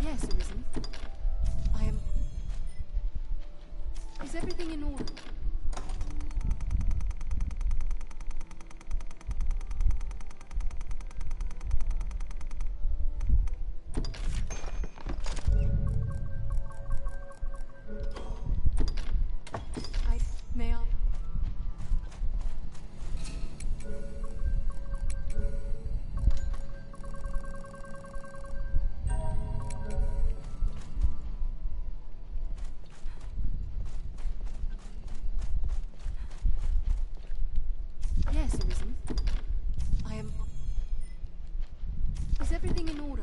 Yes, Arisen. I am. Is everything in order? May I? Yes, Arisen. I am. Is everything in order?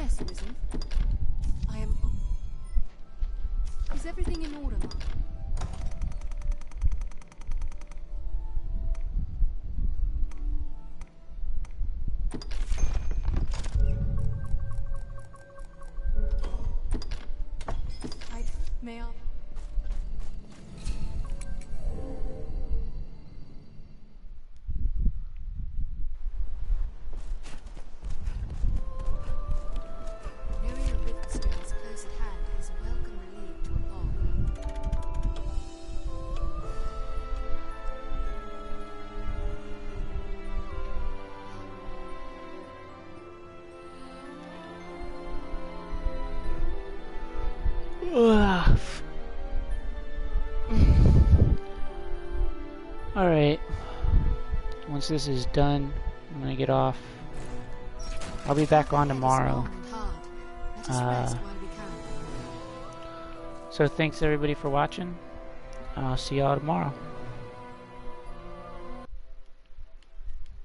Yes, Risen. I am... Is everything in order, Monk? May I? Knowing a rift stone is close at hand is a welcome relief to a bog. Alright. Once this is done, I'm gonna get off. I'll be back on tomorrow. So thanks everybody for watching. I'll see y'all tomorrow.